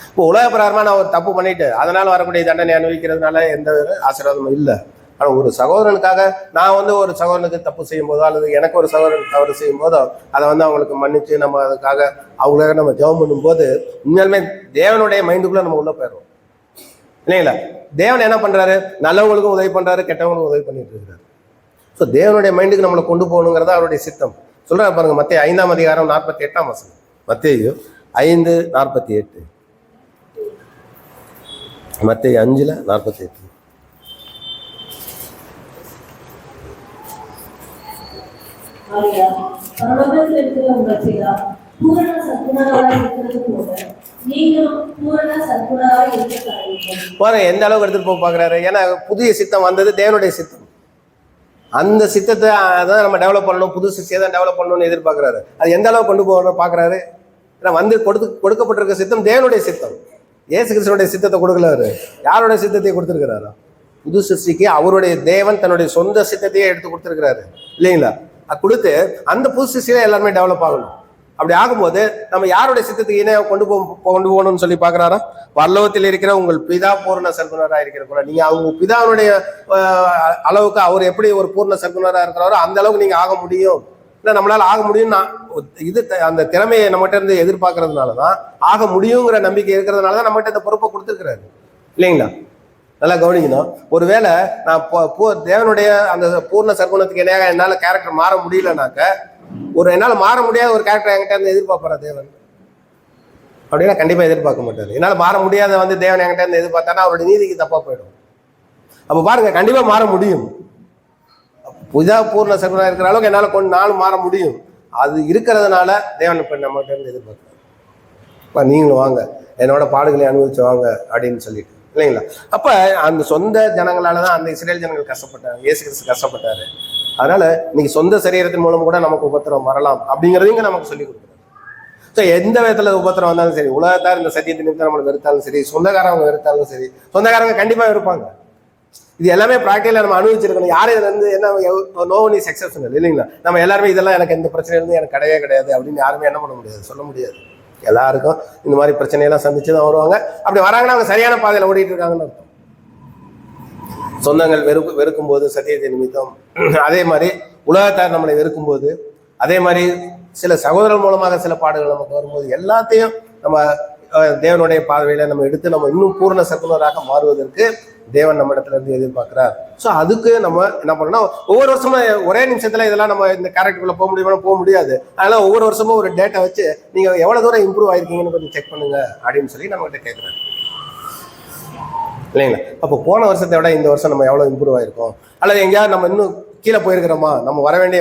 இப்போ உலக பிரகாரமா நான் ஒரு தப்பு பண்ணிட்டு அதனால வரக்கூடிய தண்டனை அனுபவிக்கிறதுனால எந்த ஒரு ஆசீர்வாதமும் இல்லை. ஆனா ஒரு சகோதரனுக்காக நான் ஒரு சகோதரனுக்கு தப்பு செய்யும் போதோ அல்லது எனக்கு ஒரு சகோதரன் தவறு செய்யும் போதோ அதை அவங்களுக்கு மன்னிச்சு நம்ம அதுக்காக அவங்களுக்காக நம்ம ஜெபம் பண்ணும்போது உண்மையாலுமே தேவனுடைய மைண்டுக்குள்ள நம்ம உள்ள போயிடுவோம் இல்லைங்களா? தேவன் என்ன பண்றாரு, நல்லவங்களுக்கும் உதவி பண்றாரு, கெட்டவங்களுக்கும் உதவி பண்ணிட்டு இருக்காரு. ஸோ தேவனுடைய மைண்டுக்கு நம்மளை கொண்டு போகணுங்கிறத அவருடைய சித்தம். சொல்றாரு பாருங்க, மத்தேயு 5ஆம் அதிகாரம் 48ஆம் வசனம். மத்தேயு 5:48. மத்தேயு 5:48. பரலோகத்தில் இருக்கிற உங்கள் பிதா பூரண சத்குணராய் இருக்கிறது போல நீங்களும் பூரண சத்குணராய் இருக்க கடவுள். பாருங்க எந்த அளவுக்கு எடுத்துட்டு போக பாக்குறாரு. ஏன்னா புதிய சித்தம் வந்தது தேவனுடைய சித்தம். அந்த சித்தத்தை அதான் நம்ம டெவலப் பண்ணணும், புது சிஸ்டையை தான் டெவலப் பண்ணணும்னு எதிர்பார்க்கிறாரு. அது எந்த அளவுக்கு கொண்டு போகணும் பாக்குறாரு. ஏன்னா கொடுக்கப்பட்டிருக்க சித்தம் தேவனுடைய சித்தம். இயேசு கிறிஸ்துவனுடைய சித்தத்தை கொடுக்கலாரு, யாருடைய சித்தத்தை கொடுத்திருக்கிறாரா? புது சிருஷ்டிக்கு அவருடைய தேவன் தன்னுடைய சொந்த சித்தத்தையே எடுத்து கொடுத்திருக்கிறாரு இல்லைங்களா? கொடுத்து அந்த புது சிருஷ்டியில எல்லாருமே டெவலப் ஆகணும். அப்படி ஆகும்போது நம்ம யாருடைய சித்தத்துக்கு இணைய கொண்டு போகணும்னு சொல்லி பாக்குறாரா? பரலோகத்தில் இருக்கிற உங்கள் பிதா பூர்ண சர்க்குணரா இருக்கிற போல நீங்க அவங்க பிதாவுடைய அளவுக்கு அவர் எப்படி ஒரு பூர்ண சர்க்குணரா இருக்கிறாரோ அந்த அளவுக்கு நீங்க ஆக முடியும். இல்லை நம்மளால ஆக முடியும்னா இது அந்த திறமையை நம்மகிட்ட இருந்து எதிர்பார்க்கறதுனாலதான் ஆக முடியுங்கிற நம்பிக்கை இருக்கிறதுனாலதான் நம்மகிட்ட இந்த பொறுப்பை கொடுத்துருக்கிறாரு இல்லைங்களா? நல்லா கவனிக்கணும். ஒருவேளை நான் தேவனுடைய அந்த பூர்ண சர்க்குணத்துக்கு இணையாக என்னால கேரக்டர் மாற முடியலனாக்க என்னால மாற முடியாத ஒரு கேரக்டர் என்கிட்ட இருந்து எதிர்பார்ப்பாரா தேவன்? அப்படின்னா கண்டிப்பா எதிர்பார்க்க மாட்டாரு. என்னால மாற முடியாத தேவன் என்கிட்ட இருந்து எதிர்பார்த்தானா அவருடைய நீதிக்கு தப்பா போயிடும். அப்ப பாருங்க, கண்டிப்பா மாற முடியும். புதிதா பூர்ண சர்க்குணா இருக்கிற அளவுக்கு என்னால நாளும் மாற முடியும். அது இருக்கிறதுனால தேவன் இப்ப நம்மகிட்ட இருந்து எதிர்பார்க்கிறார், நீங்களும் வாங்க என்னோட பாடுகளை அனுபவிச்சு வாங்க அப்படின்னு சொல்லிட்டு இல்லைங்களா? அப்ப அந்த சொந்த ஜனங்களாலதான் அந்த இஸ்ரேல் ஜனங்கள் கஷ்டப்பட்டாங்க, இயேசு கிறிஸ்து கஷ்டப்பட்டாரு. அதனால இன்னைக்கு சொந்த சரீரத்தின் மூலம் கூட நமக்கு உபத்திரம் வரலாம் அப்படிங்கிறதையும் நமக்கு சொல்லி கொடுக்குறாரு. ஸோ எந்த விதத்துல உபத்திரம் வந்தாலும் சரி, உலகத்தார் இந்த சத்தியத்தின் நிமித்தம் நம்மளுக்கு வெறுத்தாலும் சரி, சொந்தக்காரங்க வெறுத்தாலும் சரி, சொந்தக்காரங்க கண்டிப்பா இருப்பாங்க. இது எல்லாமே ப்ராக்டிகலா நம்ம அனுபவிச்சிருக்கணும். யாரும் இதுல இருந்து என்ன நோ ஒன் இஸ் எக்ஸப்ஷனல் இல்லைங்களா? நம்ம எல்லாருமே இதெல்லாம் எனக்கு எந்த பிரச்சனை இருந்து எனக்கு கிடையவே கிடையாது அப்படின்னு யாருமே என்ன பண்ண முடியாது, சொல்ல முடியாது. எல்லாருக்கும் இந்த மாதிரி பிரச்சனையெல்லாம் சந்திச்சுதான் வருவாங்க. அப்படி வராங்கன்னா அவங்க சரியான பாதையில ஓடிட்டு இருக்காங்கன்னு அர்த்தம். சொந்தங்கள் வெறுக்கும் போது சத்தியத்தை நிமித்தம், அதே மாதிரி உலகத்தார் நம்மளை வெறுக்கும் போது, அதே மாதிரி சில சகோதரர் மூலமாக சில பாடுகள் நமக்கு வரும்போது எல்லாத்தையும் நம்ம தேவனுடைய பார்வையில நம்ம எடுத்து நம்ம இன்னும் பூர்ண சர்க்குணராக மாறுவதற்கு தேவன் நம்ம இடத்துல இருந்து எதிர்பார்க்கிறார். ஸோ அதுக்கு நம்ம என்ன பண்ணணும்னா ஒவ்வொரு வருஷமும் ஒரே நிமிஷத்துல இதெல்லாம் நம்ம இந்த கேரக்டருக்குள்ள போக முடியுமா, போக முடியாது. அதனால ஒவ்வொரு வருஷமும் ஒரு டேட்டா வச்சு நீங்க எவ்வளவு தூரம் இம்ப்ரூவ் ஆயிருக்கீங்கன்னு கொஞ்சம் செக் பண்ணுங்க அப்படின்னு சொல்லி நம்ம கிட்ட கேட்கறாரு இல்லைங்களா? அப்போ போன வருஷத்தை விட இந்த வருஷம் நம்ம எவ்வளவு இம்ப்ரூவ் ஆயிருக்கோம், அல்லது எங்கேயாவது நம்ம இன்னும் கீழே போயிருக்கிறோமா, நம்ம வளர வேண்டிய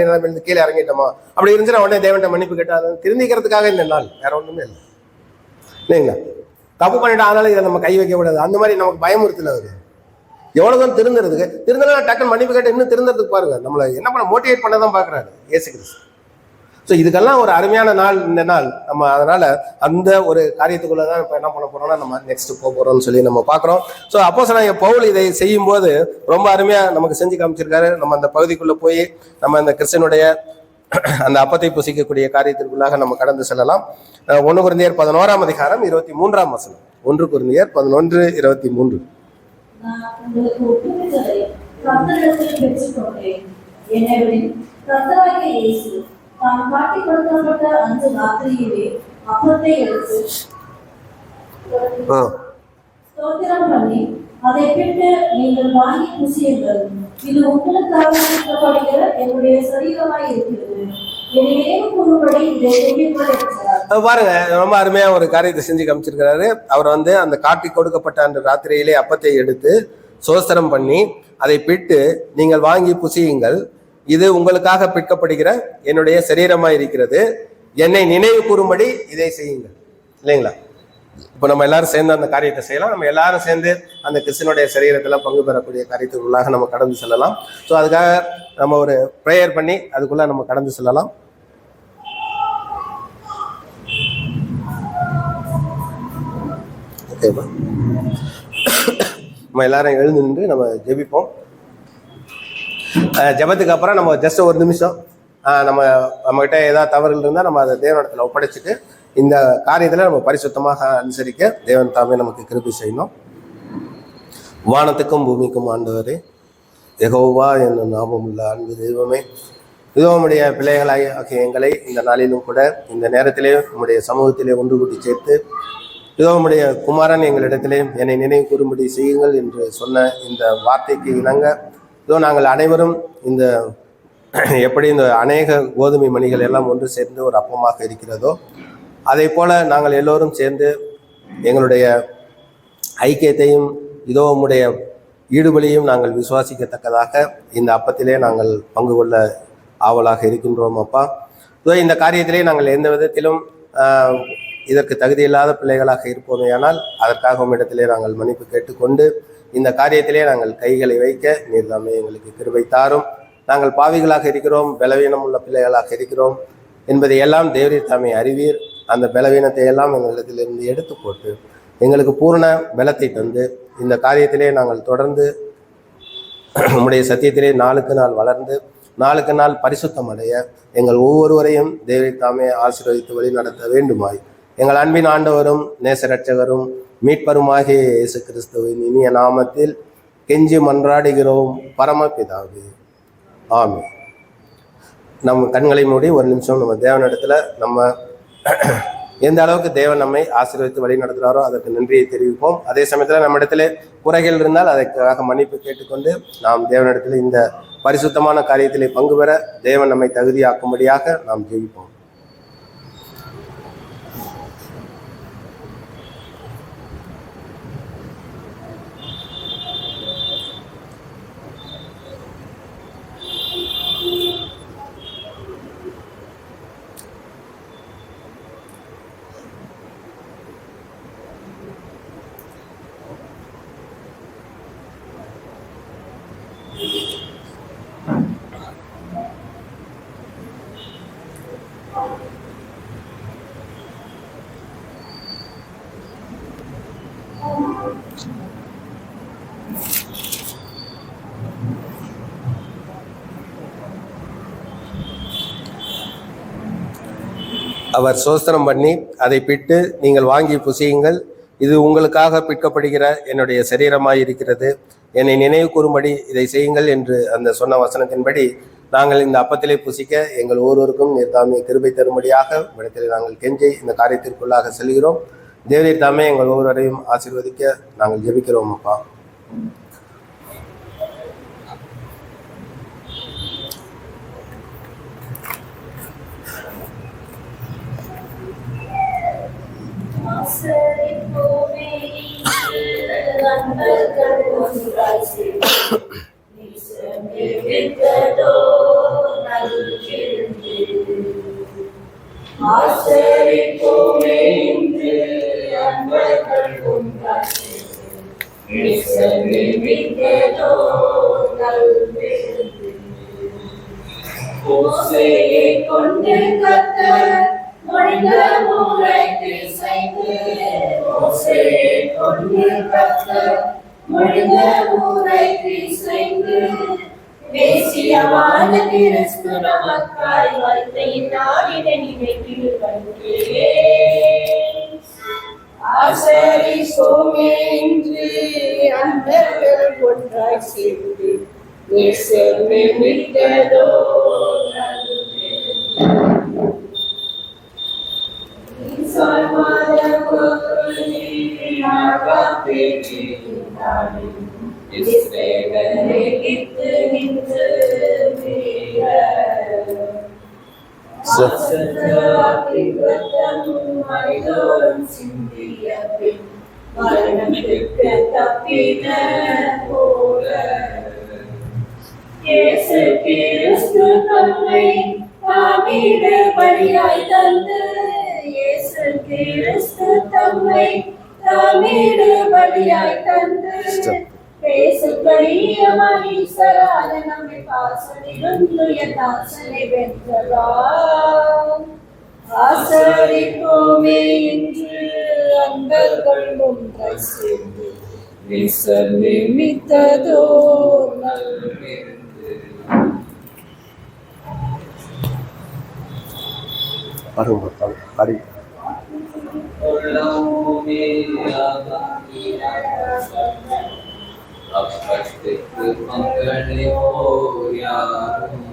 நிலைமையிலிருந்து கீழே இறங்கிட்டோமா, அப்படி இருந்துச்சுன்னா உடனே தேவன்கிட்ட மன்னிப்பு கேட்டால் திருந்திக்கிறதுக்காக இந்த நாள், வேற ஒண்ணுமே இல்லை இல்லைங்களா? தப்பு பண்ணிட்டு ஆனாலும் இதை நம்ம கை வைக்க கூடாது, அந்த மாதிரி நமக்கு பயமுறுத்தல அவரு. எவ்வளவு தான் திருந்தனா டக்குன்னு மன்னிப்பு கேட்டு இன்னும் திருந்தறதுக்கு பாருங்க, நம்மளை என்ன பண்ண மோட்டிவேட் பண்ணதான் பாக்குறாரு இயேசு கிறிஸ்து. ஸோ இதுக்கெல்லாம் ஒரு அருமையான நாள் இந்த நாள். நம்ம அதனால அந்த ஒரு காரியத்துக்குள்ளதான் இப்ப என்ன பண்ண போறோம்னா நம்ம நெக்ஸ்ட் போக போறோம்னு சொல்லி நம்ம பாக்குறோம். ஸோ அப்போஸ்தலனாகிய பவுல் இதை செய்யும் போது ரொம்ப அருமையா நமக்கு செஞ்சு காமிச்சிருக்காரு. நம்ம அந்த பகுதிக்குள்ள போய் நம்ம அந்த கிறிஸ்தனுடைய அந்த அப்பத்தை புசிக்கக்கூடிய காரியத்திற்குள்ளாக நம்ம கடந்து செல்லலாம். 1 கொரிந்தியர் 11ஆம் அதிகாரம் 23ஆம் வசனம். 1 கொரிந்தியர் 11:23. நான் உங்களுக்கு ஒப்புவித்ததை கர்த்தரிடத்தில் பெற்றுக்கொண்டேன். எனவே கர்த்தராகிய இயேசு தாம் காட்டிக் கொடுக்கப்பட்ட அந்த ராத்திரியிலே அப்பத்தை எடுத்து ஸ்தோத்திரம் பண்ணி அதை பிட்டு நீங்கள் வாங்கி புசியுங்கள், இது உங்களுக்காக கொடுக்கப்படுகிற என்னுடைய சரீரமாய் இருக்கிறது, என்னையும் கூறும்படி இதை செய்யுங்கள் என்றார். பாருங்க, ரொம்ப அருமையா ஒரு காரியத்தை செஞ்சு காமிச்சிருக்கிறாரு. அவர் அந்த காட்டி கொடுக்கப்பட்ட அந்த ராத்திரியிலே அப்பத்தை எடுத்து சோஸ்திரம் பண்ணி அதை பிட்டு நீங்கள் வாங்கி புசியுங்கள், இது உங்களுக்காக பிற்கப்படுகிற என்னுடைய சரீரமாய் இருக்கிறது, என்னை நினைவு கூறும்படி இதை செய்யுங்கள் இல்லைங்களா? இப்போ நம்ம எல்லாரும் சேர்ந்து அந்த காரியத்தை செய்யலாம். நம்ம எல்லாரும் சேர்ந்து அந்த கிறிஸ்தனுடைய சரீரத்தில் பங்கு பெறக்கூடிய காரியத்துக்குள்ளாக நம்ம கடந்து செல்லலாம். ஸோ அதுக்காக நம்ம ஒரு ப்ரேயர் பண்ணி அதுக்குள்ள நம்ம கடந்து செல்லலாம். ஓகேப்பா, நம்ம எல்லாரும் எழுந்து நின்று நம்ம ஜெபிப்போம். ஜெபத்துக்கு அப்புறம் நம்ம ஜஸ்ட் ஒரு நிமிஷம் நம்மகிட்ட ஏதாவது தவறுகள் இருந்தால் நம்ம அதை தேவனிடத்தில் ஒப்படைச்சிட்டு இந்த காரியத்தில் நம்ம பரிசுத்தமாக அனுசரிக்க தேவன் தாமே நமக்கு கிருபை செய்யணும். வானத்துக்கும் பூமிக்கும் ஆண்டவரே, யெகோவா என்னும் நாமம் உள்ள அன்பு தெய்வமே, இதோ உம்முடைய பிள்ளைகளாய் ஆகிய எங்களை இந்த நாளிலும் கூட இந்த நேரத்திலே உம்முடைய சமூகத்திலே ஒன்று கூட்டி சேர்த்து இதோ உம்முடைய குமாரன் எங்களிடத்திலே என்னை நினைவு கூறும்படி செய்யுங்கள் என்று சொன்ன இந்த வார்த்தைக்கு இணங்க இதோ நாங்கள் அனைவரும் இந்த எப்படி இந்த அநேக கோதுமை மணிகள் எல்லாம் ஒன்று சேர்ந்து ஒரு அப்பமாக இருக்கிறதோ அதை போல நாங்கள் எல்லோரும் சேர்ந்து எங்களுடைய ஐக்கியத்தையும் இதோ உம்முடைய ஈடுபலியும் நாங்கள் விசுவாசிக்கத்தக்கதாக இந்த அப்பத்திலே நாங்கள் பங்கு கொள்ள ஆவலாக இருக்கின்றோம் அப்பா. இதோ இந்த காரியத்திலே நாங்கள் எந்த விதத்திலும் இதற்கு தகுதியில்லாத பிள்ளைகளாக இருப்போமேயானால் அதற்காக உம்மிடத்திலே நாங்கள் மன்னிப்பு கேட்டுக்கொண்டு இந்த காரியத்திலே நாங்கள் கைகளை வைக்க நீர் தாமே எங்களுக்கு கிருபை தாரும். நாங்கள் பாவிகளாக இருக்கிறோம், பலவீனம் உள்ள பிள்ளைகளாக இருக்கிறோம் என்பதை எல்லாம் தேவரீர் தாமே அறிவீர். அந்த பலவீனத்தை எல்லாம் எங்களிடத்திலிருந்து எடுத்து போட்டு எங்களுக்கு பூரண பலத்தை தந்து இந்த காரியத்திலே நாங்கள் தொடர்ந்து உம்முடைய சத்தியத்திலே நாளுக்கு நாள் வளர்ந்து நாளுக்கு நாள் பரிசுத்தம் அடைய எங்கள் ஒவ்வொருவரையும் தேவரீர் தாமே ஆசீர்வதித்து வழி நடத்த வேண்டுமாய் எங்கள் அன்பின் ஆண்டவரும் நேசரட்சகரும் மீட்பருமாகிய இயேசு கிறிஸ்துவின் இனிய நாமத்தில் கெஞ்சி மன்றாடுகிறோம் பரமபிதாவே, ஆமென். நம்ம கண்களை மூடி ஒரு நிமிஷம் நம்ம தேவனிடத்துல நம்ம எந்த அளவுக்கு தேவன் நம்மை ஆசீர்வதித்து வழி நடத்துகிறாரோ அதற்கு நன்றியை தெரிவிப்போம். அதே சமயத்தில் நம்ம இடத்துல குறைகள் இருந்தால் அதற்காக மன்னிப்பு கேட்டுக்கொண்டு நாம் தேவனிடத்தில் இந்த பரிசுத்தமான காரியத்திலே பங்கு பெற தேவன் நம்மை தகுதியாக்கும்படியாக நாம் ஜெபிப்போம். அவர் சோஸ்திரம் பண்ணி அதை பிட்டு, நீங்கள் வாங்கி புசியுங்கள், இது உங்களுக்காக பிற்கப்படுகிற என்னுடைய சரீரமாய் இருக்கிறது, என்னை நினைவு கூறும்படி இதை செய்யுங்கள் என்று அந்த சொன்ன வசனத்தின்படி நாங்கள் இந்த அப்பத்திலே புசிக்க எங்கள் ஒவ்வொருவருக்கும் நீர் தாமே கிருபை தரும்படியாக இடத்திலே நாங்கள் கெஞ்சி இந்த காரியத்திற்குள்ளாக செல்கிறோம். தேவரீர் தாமே எங்கள் ஒவ்வொருவரையும் ஆசீர்வதிக்க நாங்கள் ஜெபிக்கிறோம் அப்பா. இயேசு கிறிஸ்து தம்மை தாமீடு பலியாய் தந்து பேசுபடியமாய் சராத நம்மை பாசனிருந்து என் ஆசனை வென்றதாம். ஆசரிப்போமே இன்று அன்பர்கள் ஒன்றாய் சேர்ந்து நேசர் நிமித்ததோர் நல்விருந்து. அப்பத்துக்கு மங்களே போயாரும்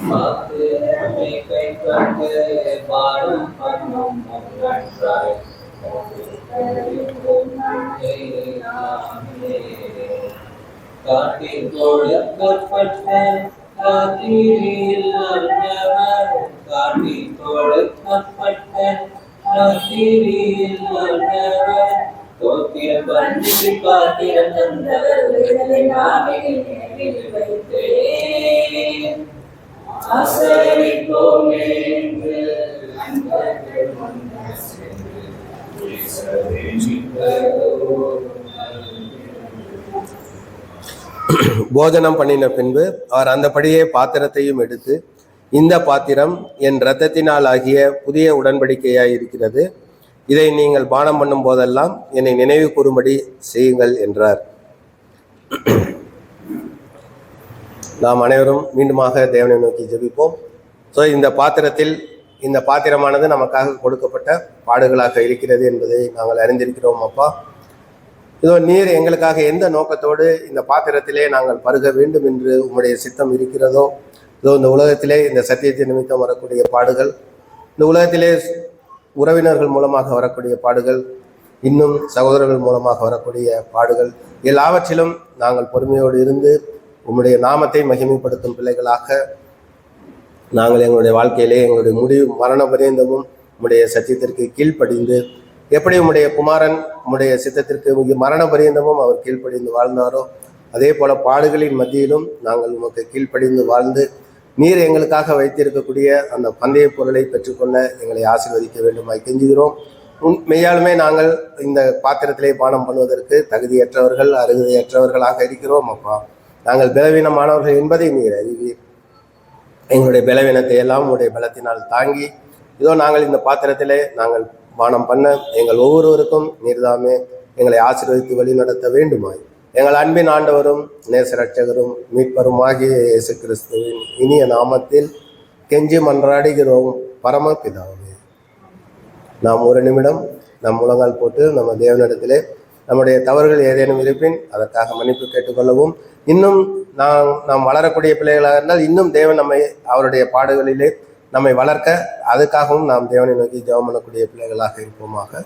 மாத்து நம்மை கை கண்டு பாடும் பண்ணும் மங்களாய் காட்டில் கொடுக்கப்பட்ட ராத்திரியில் வந்தவர் காட்டில் கொடுக்கப்பட்ட ராத்திரியில் வந்தவர் தோத்திரம் பண்ணி பாத்திரம் தந்தவர் விரலை நாவில் நினைவில் வைத்தேன். ஆசரிப்போமே என்று அன்பர்கள் ஒன்றாய் சேர்ந்து இயேசுவை மீட்பதோர் போஜனம் பண்ணின பின்பு அவர் அந்தபடியே பாத்திரத்தையும் எடுத்து, இந்த பாத்திரம் என் இரத்தத்தினால் ஆகிய புதிய உடன்படிக்கையாய் இருக்கிறது, இதை நீங்கள் பானம் பண்ணும் போதெல்லாம் என்னை நினைவு கூறும்படி செய்யுங்கள் என்றார். நாம் அனைவரும் மீண்டுமாக தேவனை நோக்கி ஜெபிப்போம். ஸோ இந்த பாத்திரமானது நமக்காக கொடுக்கப்பட்ட பாடுகளாக இருக்கிறது என்பதை நாங்கள் அறிந்திருக்கிறோம். அப்பா, இதோ நீர் எங்களுக்காக எந்த நோக்கத்தோடு இந்த பாத்திரத்திலே நாங்கள் பருக வேண்டும் என்று உம்முடைய சித்தம் இருக்கிறதோ, இதோ இந்த உலகத்திலே இந்த சத்தியத்தின் நிமித்தம் வரக்கூடிய பாடுகள், இந்த உலகத்திலே உறவினர்கள் மூலமாக வரக்கூடிய பாடுகள், இன்னும் சகோதரர்கள் மூலமாக வரக்கூடிய பாடுகள், எல்லாவற்றிலும் நாங்கள் பொறுமையோடு இருந்து உம்முடைய நாமத்தை மகிமைப்படுத்தும் பிள்ளைகளாக நாங்கள் எங்களுடைய வாழ்க்கையிலே எங்களுடைய முடிவு மரண பரியந்தமும் உம்முடைய சத்தியத்திற்கு கீழ்ப்படிந்து, எப்படி உம்முடைய குமாரன் உம்முடைய சித்தத்திற்கு மரண பரியந்தமும் அவர் கீழ்ப்படிந்து வாழ்ந்தாரோ, அதே போல பாடுகளின் மத்தியிலும் நாங்கள் உமக்கு கீழ்ப்படிந்து வாழ்ந்து நீர் எங்களுக்காக வைத்திருக்கக்கூடிய அந்த பந்தய பொருளை பெற்றுக்கொள்ள எங்களை ஆசீர்வதிக்க வேண்டுமாய் கெஞ்சுகிறோம். மெய்யாலுமே நாங்கள் இந்த பாத்திரத்திலே பானம் பண்ணுவதற்கு தகுதியற்றவர்கள், அருகதையற்றவர்களாக இருக்கிறோம். அப்பா, நாங்கள் பலவீனமானவர்கள் என்பதை நீர் அறிவீர். எங்களுடைய பலவீனத்தை எல்லாம் உங்களுடைய பலத்தினால் தாங்கி இதோ நாங்கள் இந்த பாத்திரத்திலே நாங்கள் பானம் பண்ண எங்கள் ஒவ்வொருவருக்கும் நீர்தாமே எங்களை ஆசீர்வதித்து வழி நடத்த வேண்டுமாய் எங்கள் அன்பின் ஆண்டவரும் நேசரட்சகரும் மீட்பருமாகிய இயேசு கிறிஸ்துவின் இனிய நாமத்தில் கெஞ்சி மன்றாடுகிறோம் பரமபிதாவே. நாம் ஒரு நிமிடம் நம் முழங்கால் போட்டு நம்ம தேவனிடத்திலே நம்முடைய தவறுகள் ஏதேனும் இருப்பின் அதற்காக மன்னிப்பு கேட்டுக்கொள்ளவும், இன்னும் நாம் வளரக்கூடிய பிள்ளைகளாக இருந்தால் இன்னும் தேவன் நம்மை அவருடைய பாடுகளிலே நம்மை வளர்க்க அதுக்காகவும் நாம் தேவனை நோக்கி ஜெபம் பண்ணக்கூடிய பிள்ளைகளாக இருப்போமாக.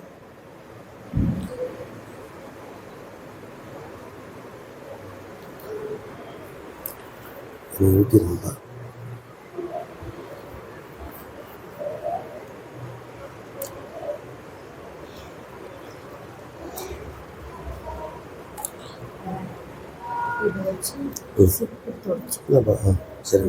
சரி.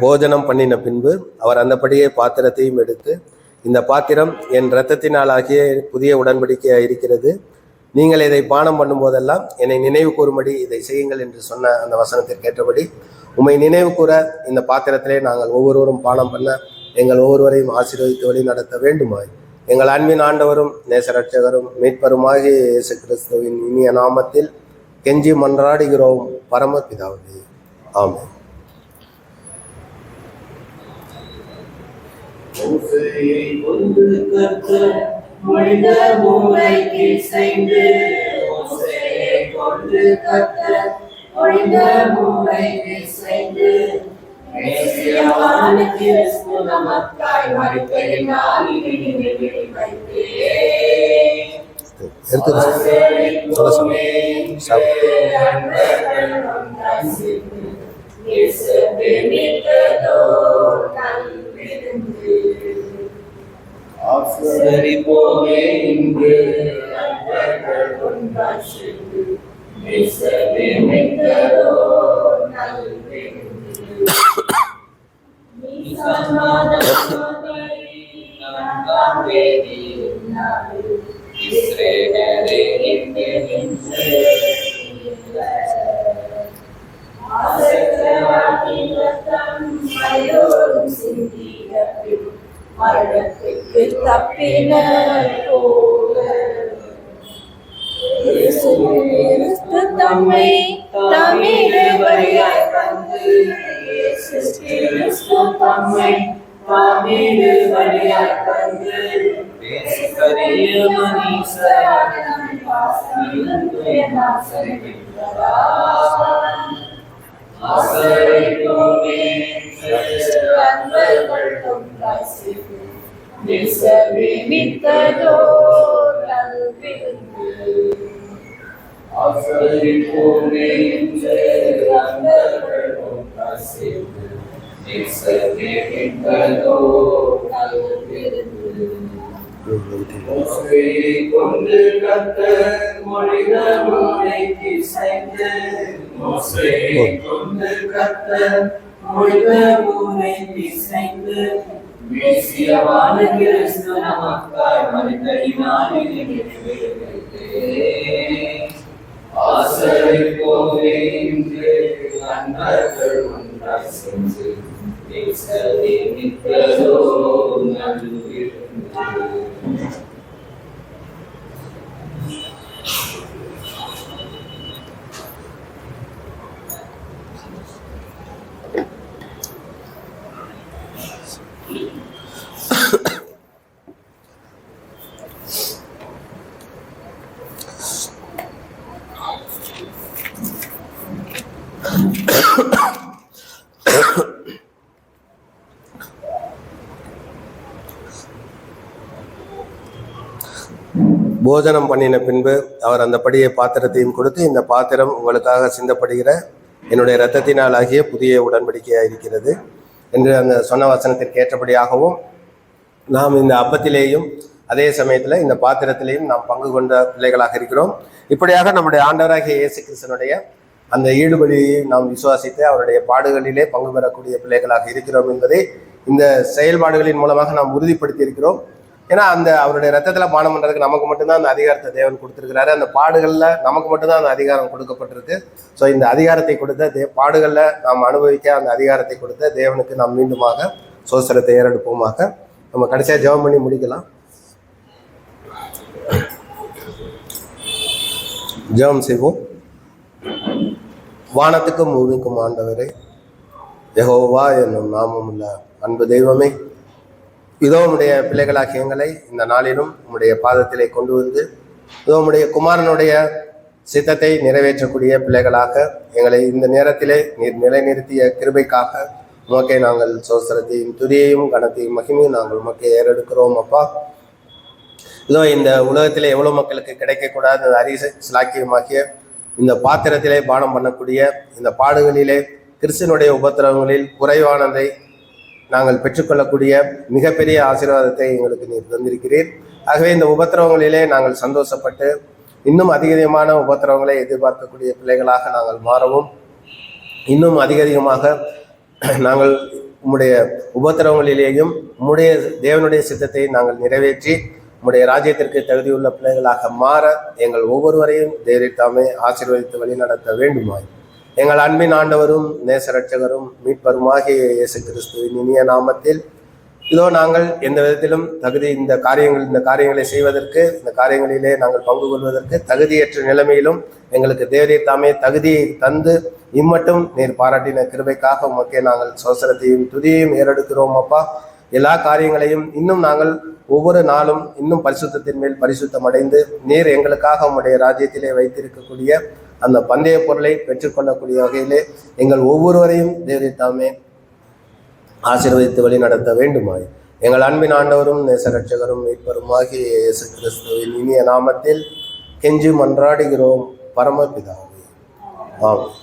போஜனம் பண்ணின பின்பு அவர் அந்தபடியே பாத்திரத்தையும் எடுத்து, இந்த பாத்திரம் என் இரத்தத்தினால் ஆகிய புதிய உடன்படிக்கையாக இருக்கிறது, நீங்கள் இதை பானம் பண்ணும் போதெல்லாம் என்னை நினைவு கூறும்படி இதை செய்யுங்கள் என்று சொன்ன அந்த வசனத்திற்கு ஏற்றபடி உம்மை நினைவு கூற இந்த பாத்திரத்திலே நாங்கள் ஒவ்வொருவரும் பானம் பண்ண எங்கள் ஒவ்வொருவரையும் ஆசீர்வதித்து வழி நடத்த வேண்டுமாய் எங்கள் அன்பின் ஆண்டவரும் நேசரட்சகரும் மீட்பருமாகிய இயேசு கிறிஸ்துவின் இனிய நாமத்தில் கெஞ்சி மன்றாடுகிறோம் பரமபிதாவே. ஆமென். மோசேயை கொண்டு கர்த்தர் மனித மூளைக்கு செய்து, மோசேயை கொண்டு கர்த்தர் மனித மூளைக்கு செய்து, மேசியாவான கிறிஸ்து நமக்காய் மரித்ததினால் நினைவில் வைத்தேன். இயேசுவே மிக்கதோர் நல்விருந்து. ஆசரிப்போமே இன்று நண்பர்கள் ஒன்றாய் சேர்ந்து. இயேசுவே மிக்கதோர் நல்விருந்து. நீ சமாதானத்தை நான்காம் தேதியின் நாளில் இஸ்ரவேலை இட்டு நின்று ஆசையாகின் ரத்தம் மலையோரும் சிந்திய பின் மரணத்துக்கு தப்பினர் போல இயேசு கிறிஸ்து தம்மை தாமீது பலியாய் தந்து. இயேசு கிறிஸ்து தம்மை தாமீது பலியாய் தந்து. பேசுகரிய மனுஷராக நம் பாசமிருந்து நாசரிக்கின்றார். ஆசரிப்போமே அன்பர்கள் ஒன்றாய் சேர்ந்து. இயேசுவே மிக்கதோர் நல்விருந்து. ஆசரிப்போமே அன்பர்கள் ஒன்றாய் சேர்ந்து. இயேசுவே மிக்கதோர் நல்விருந்து. மோசேயை கொண்டு கர்த்தர் மொழிந்த முறைக்கு இசைந்து. மோசேயை கொண்டு கர்த்தர் மொழிந்த முறைக்கு இசைந்து. மேசியாவான கிறிஸ்து நமக்காய் மரித்ததினாலே நிறைவேறியதே. ஆசரிப்போமே இன்று அன்பர்கள் ஒன்றாய் சேர்ந்து. இயேசுவே மிக்கதோர் நல்விருந்து. போஜனம் பண்ணின பின்பு அவர் அந்த படியை பாத்திரத்தையும் கொடுத்து, இந்த பாத்திரம் உங்களுக்காக சிந்தப்படுகிற என்னுடைய இரத்தத்தினால் ஆகிய புதிய உடன்படிக்கையாக இருக்கிறது என்று அந்த சொன்ன வசனத்திற்கு ஏற்றபடியாகவும் நாம் இந்த அப்பத்திலேயும் அதே சமயத்தில் இந்த பாத்திரத்திலேயும் நாம் பங்கு கொண்ட பிள்ளைகளாக இருக்கிறோம். இப்படியாக நம்முடைய ஆண்டவராகிய இயேசு கிறிஸ்தனுடைய அந்த ஈடுபடியை நாம் விசுவாசித்து அவருடைய பாடுகளிலே பங்கு பெறக்கூடிய பிள்ளைகளாக இருக்கிறோம் என்பதை இந்த செயல்பாடுகளின் மூலமாக நாம் உறுதிப்படுத்தி இருக்கிறோம். ஏன்னா அந்த அவருடைய ரத்தத்தில் பானம் பண்ணுறதுக்கு நமக்கு மட்டும்தான் அந்த அதிகாரத்தை தேவன் கொடுத்துருக்கிறாரு. அந்த பாடுகளில் நமக்கு மட்டும்தான் அந்த அதிகாரம் கொடுக்கப்பட்டிருக்கு. ஸோ இந்த அதிகாரத்தை கொடுத்த பாடுகளில் நாம் அனுபவிக்க அந்த அதிகாரத்தை கொடுத்த தேவனுக்கு நாம் மீண்டுமாக சோசரத்தை ஏறெடுப்போமாக. நம்ம கடைசியாக ஜெபம் பண்ணி முடிக்கலாம். ஜெபம் செய்வோம். வானத்துக்கும் பூமிக்கும் ஆண்டவரே, யெகோவா என்னும் நாமம் உள்ள அன்பு தெய்வமே, இதோ உம்முடைய பிள்ளைகளாகிய எங்களை இந்த நாளிலும் உம்முடைய பாதத்திலே கொண்டு வந்து இதோ உம்முடைய குமாரனுடைய சித்தத்தை நிறைவேற்றக்கூடிய பிள்ளைகளாக எங்களை இந்த நேரத்திலே நீர் நிலைநிறுத்திய கிருபைக்காக உமக்கே நாங்கள் சோசரத்தையும் துதியையும் கனத்தையும் மகிமையும் நாங்கள் உமக்கே ஏறெடுக்கிறோம். அப்பா, இதோ இந்த உலகத்திலே எவ்வளோ மக்களுக்கு கிடைக்கக்கூடாத அந்த அரிசி சிலாக்கியமாகிய இந்த பாத்திரத்திலே பானம் பண்ணக்கூடிய இந்த பாடுகளிலே கிறிஸ்தனுடைய உபத்திரவங்களில் குறைவானதை நாங்கள் பெற்றுக்கொள்ளக்கூடிய மிகப்பெரிய ஆசீர்வாதத்தை எங்களுக்கு நீர் தந்திருக்கிறீர். ஆகவே இந்த உபத்திரவங்களிலே நாங்கள் சந்தோஷப்பட்டு இன்னும் அதிகமான உபத்திரவங்களை எதிர்பார்க்கக்கூடிய பிள்ளைகளாக நாங்கள் மாறவும், இன்னும் அதிகமாக நாங்கள் உம்முடைய உபத்திரவங்களிலேயும் உம்முடைய தேவனுடைய சித்தத்தை நாங்கள் நிறைவேற்றி உம்முடைய ராஜ்யத்திற்கு தகுதியுள்ள பிள்ளைகளாக மாற எங்கள் ஒவ்வொருவரையும் தேவரித்தாமே ஆசீர்வதித்து வழிநடத்த வேண்டுமாய் எங்கள் அன்பின் ஆண்டவரும் நேசரட்சகரும் மீட்பருமாகிய இயேசு கிறிஸ்துவின் இனிய நாமத்தில் இதோ நாங்கள் எந்த விதத்திலும் இந்த காரியங்களை செய்வதற்கு, இந்த காரியங்களிலே நாங்கள் பங்கு கொள்வதற்கு தகுதியற்ற நிலைமையிலும் எங்களுக்கு தேவரித்தாமே தகுதியை தந்து இம்மட்டும் நீர் பாராட்டின கிருபைக்காக உமக்கே நாங்கள் சோசரத்தையும் துதியையும் ஏறெடுக்கிறோம். அப்பா, எல்லா காரியங்களையும் இன்னும் நாங்கள் ஒவ்வொரு நாளும் இன்னும் பரிசுத்தத்தின் மேல் பரிசுத்தம் அடைந்து நீர் எங்களுக்காக உம்முடைய ராஜ்யத்திலே வைத்திருக்கக்கூடிய அந்த பந்தய பொருளை பெற்றுக்கொள்ளக்கூடிய வகையிலே எங்கள் ஒவ்வொருவரையும் தேவரித்தாமே ஆசீர்வதித்து வழி நடத்த வேண்டுமாய் எங்கள் அன்பின் ஆண்டவரும் நேசரட்சகரும் மீட்பருமாகிய இயேசு கிறிஸ்துவின் இனிய நாமத்தில் கெஞ்சி மன்றாடுகிறோம் பரமபிதாவே. ஆமென்.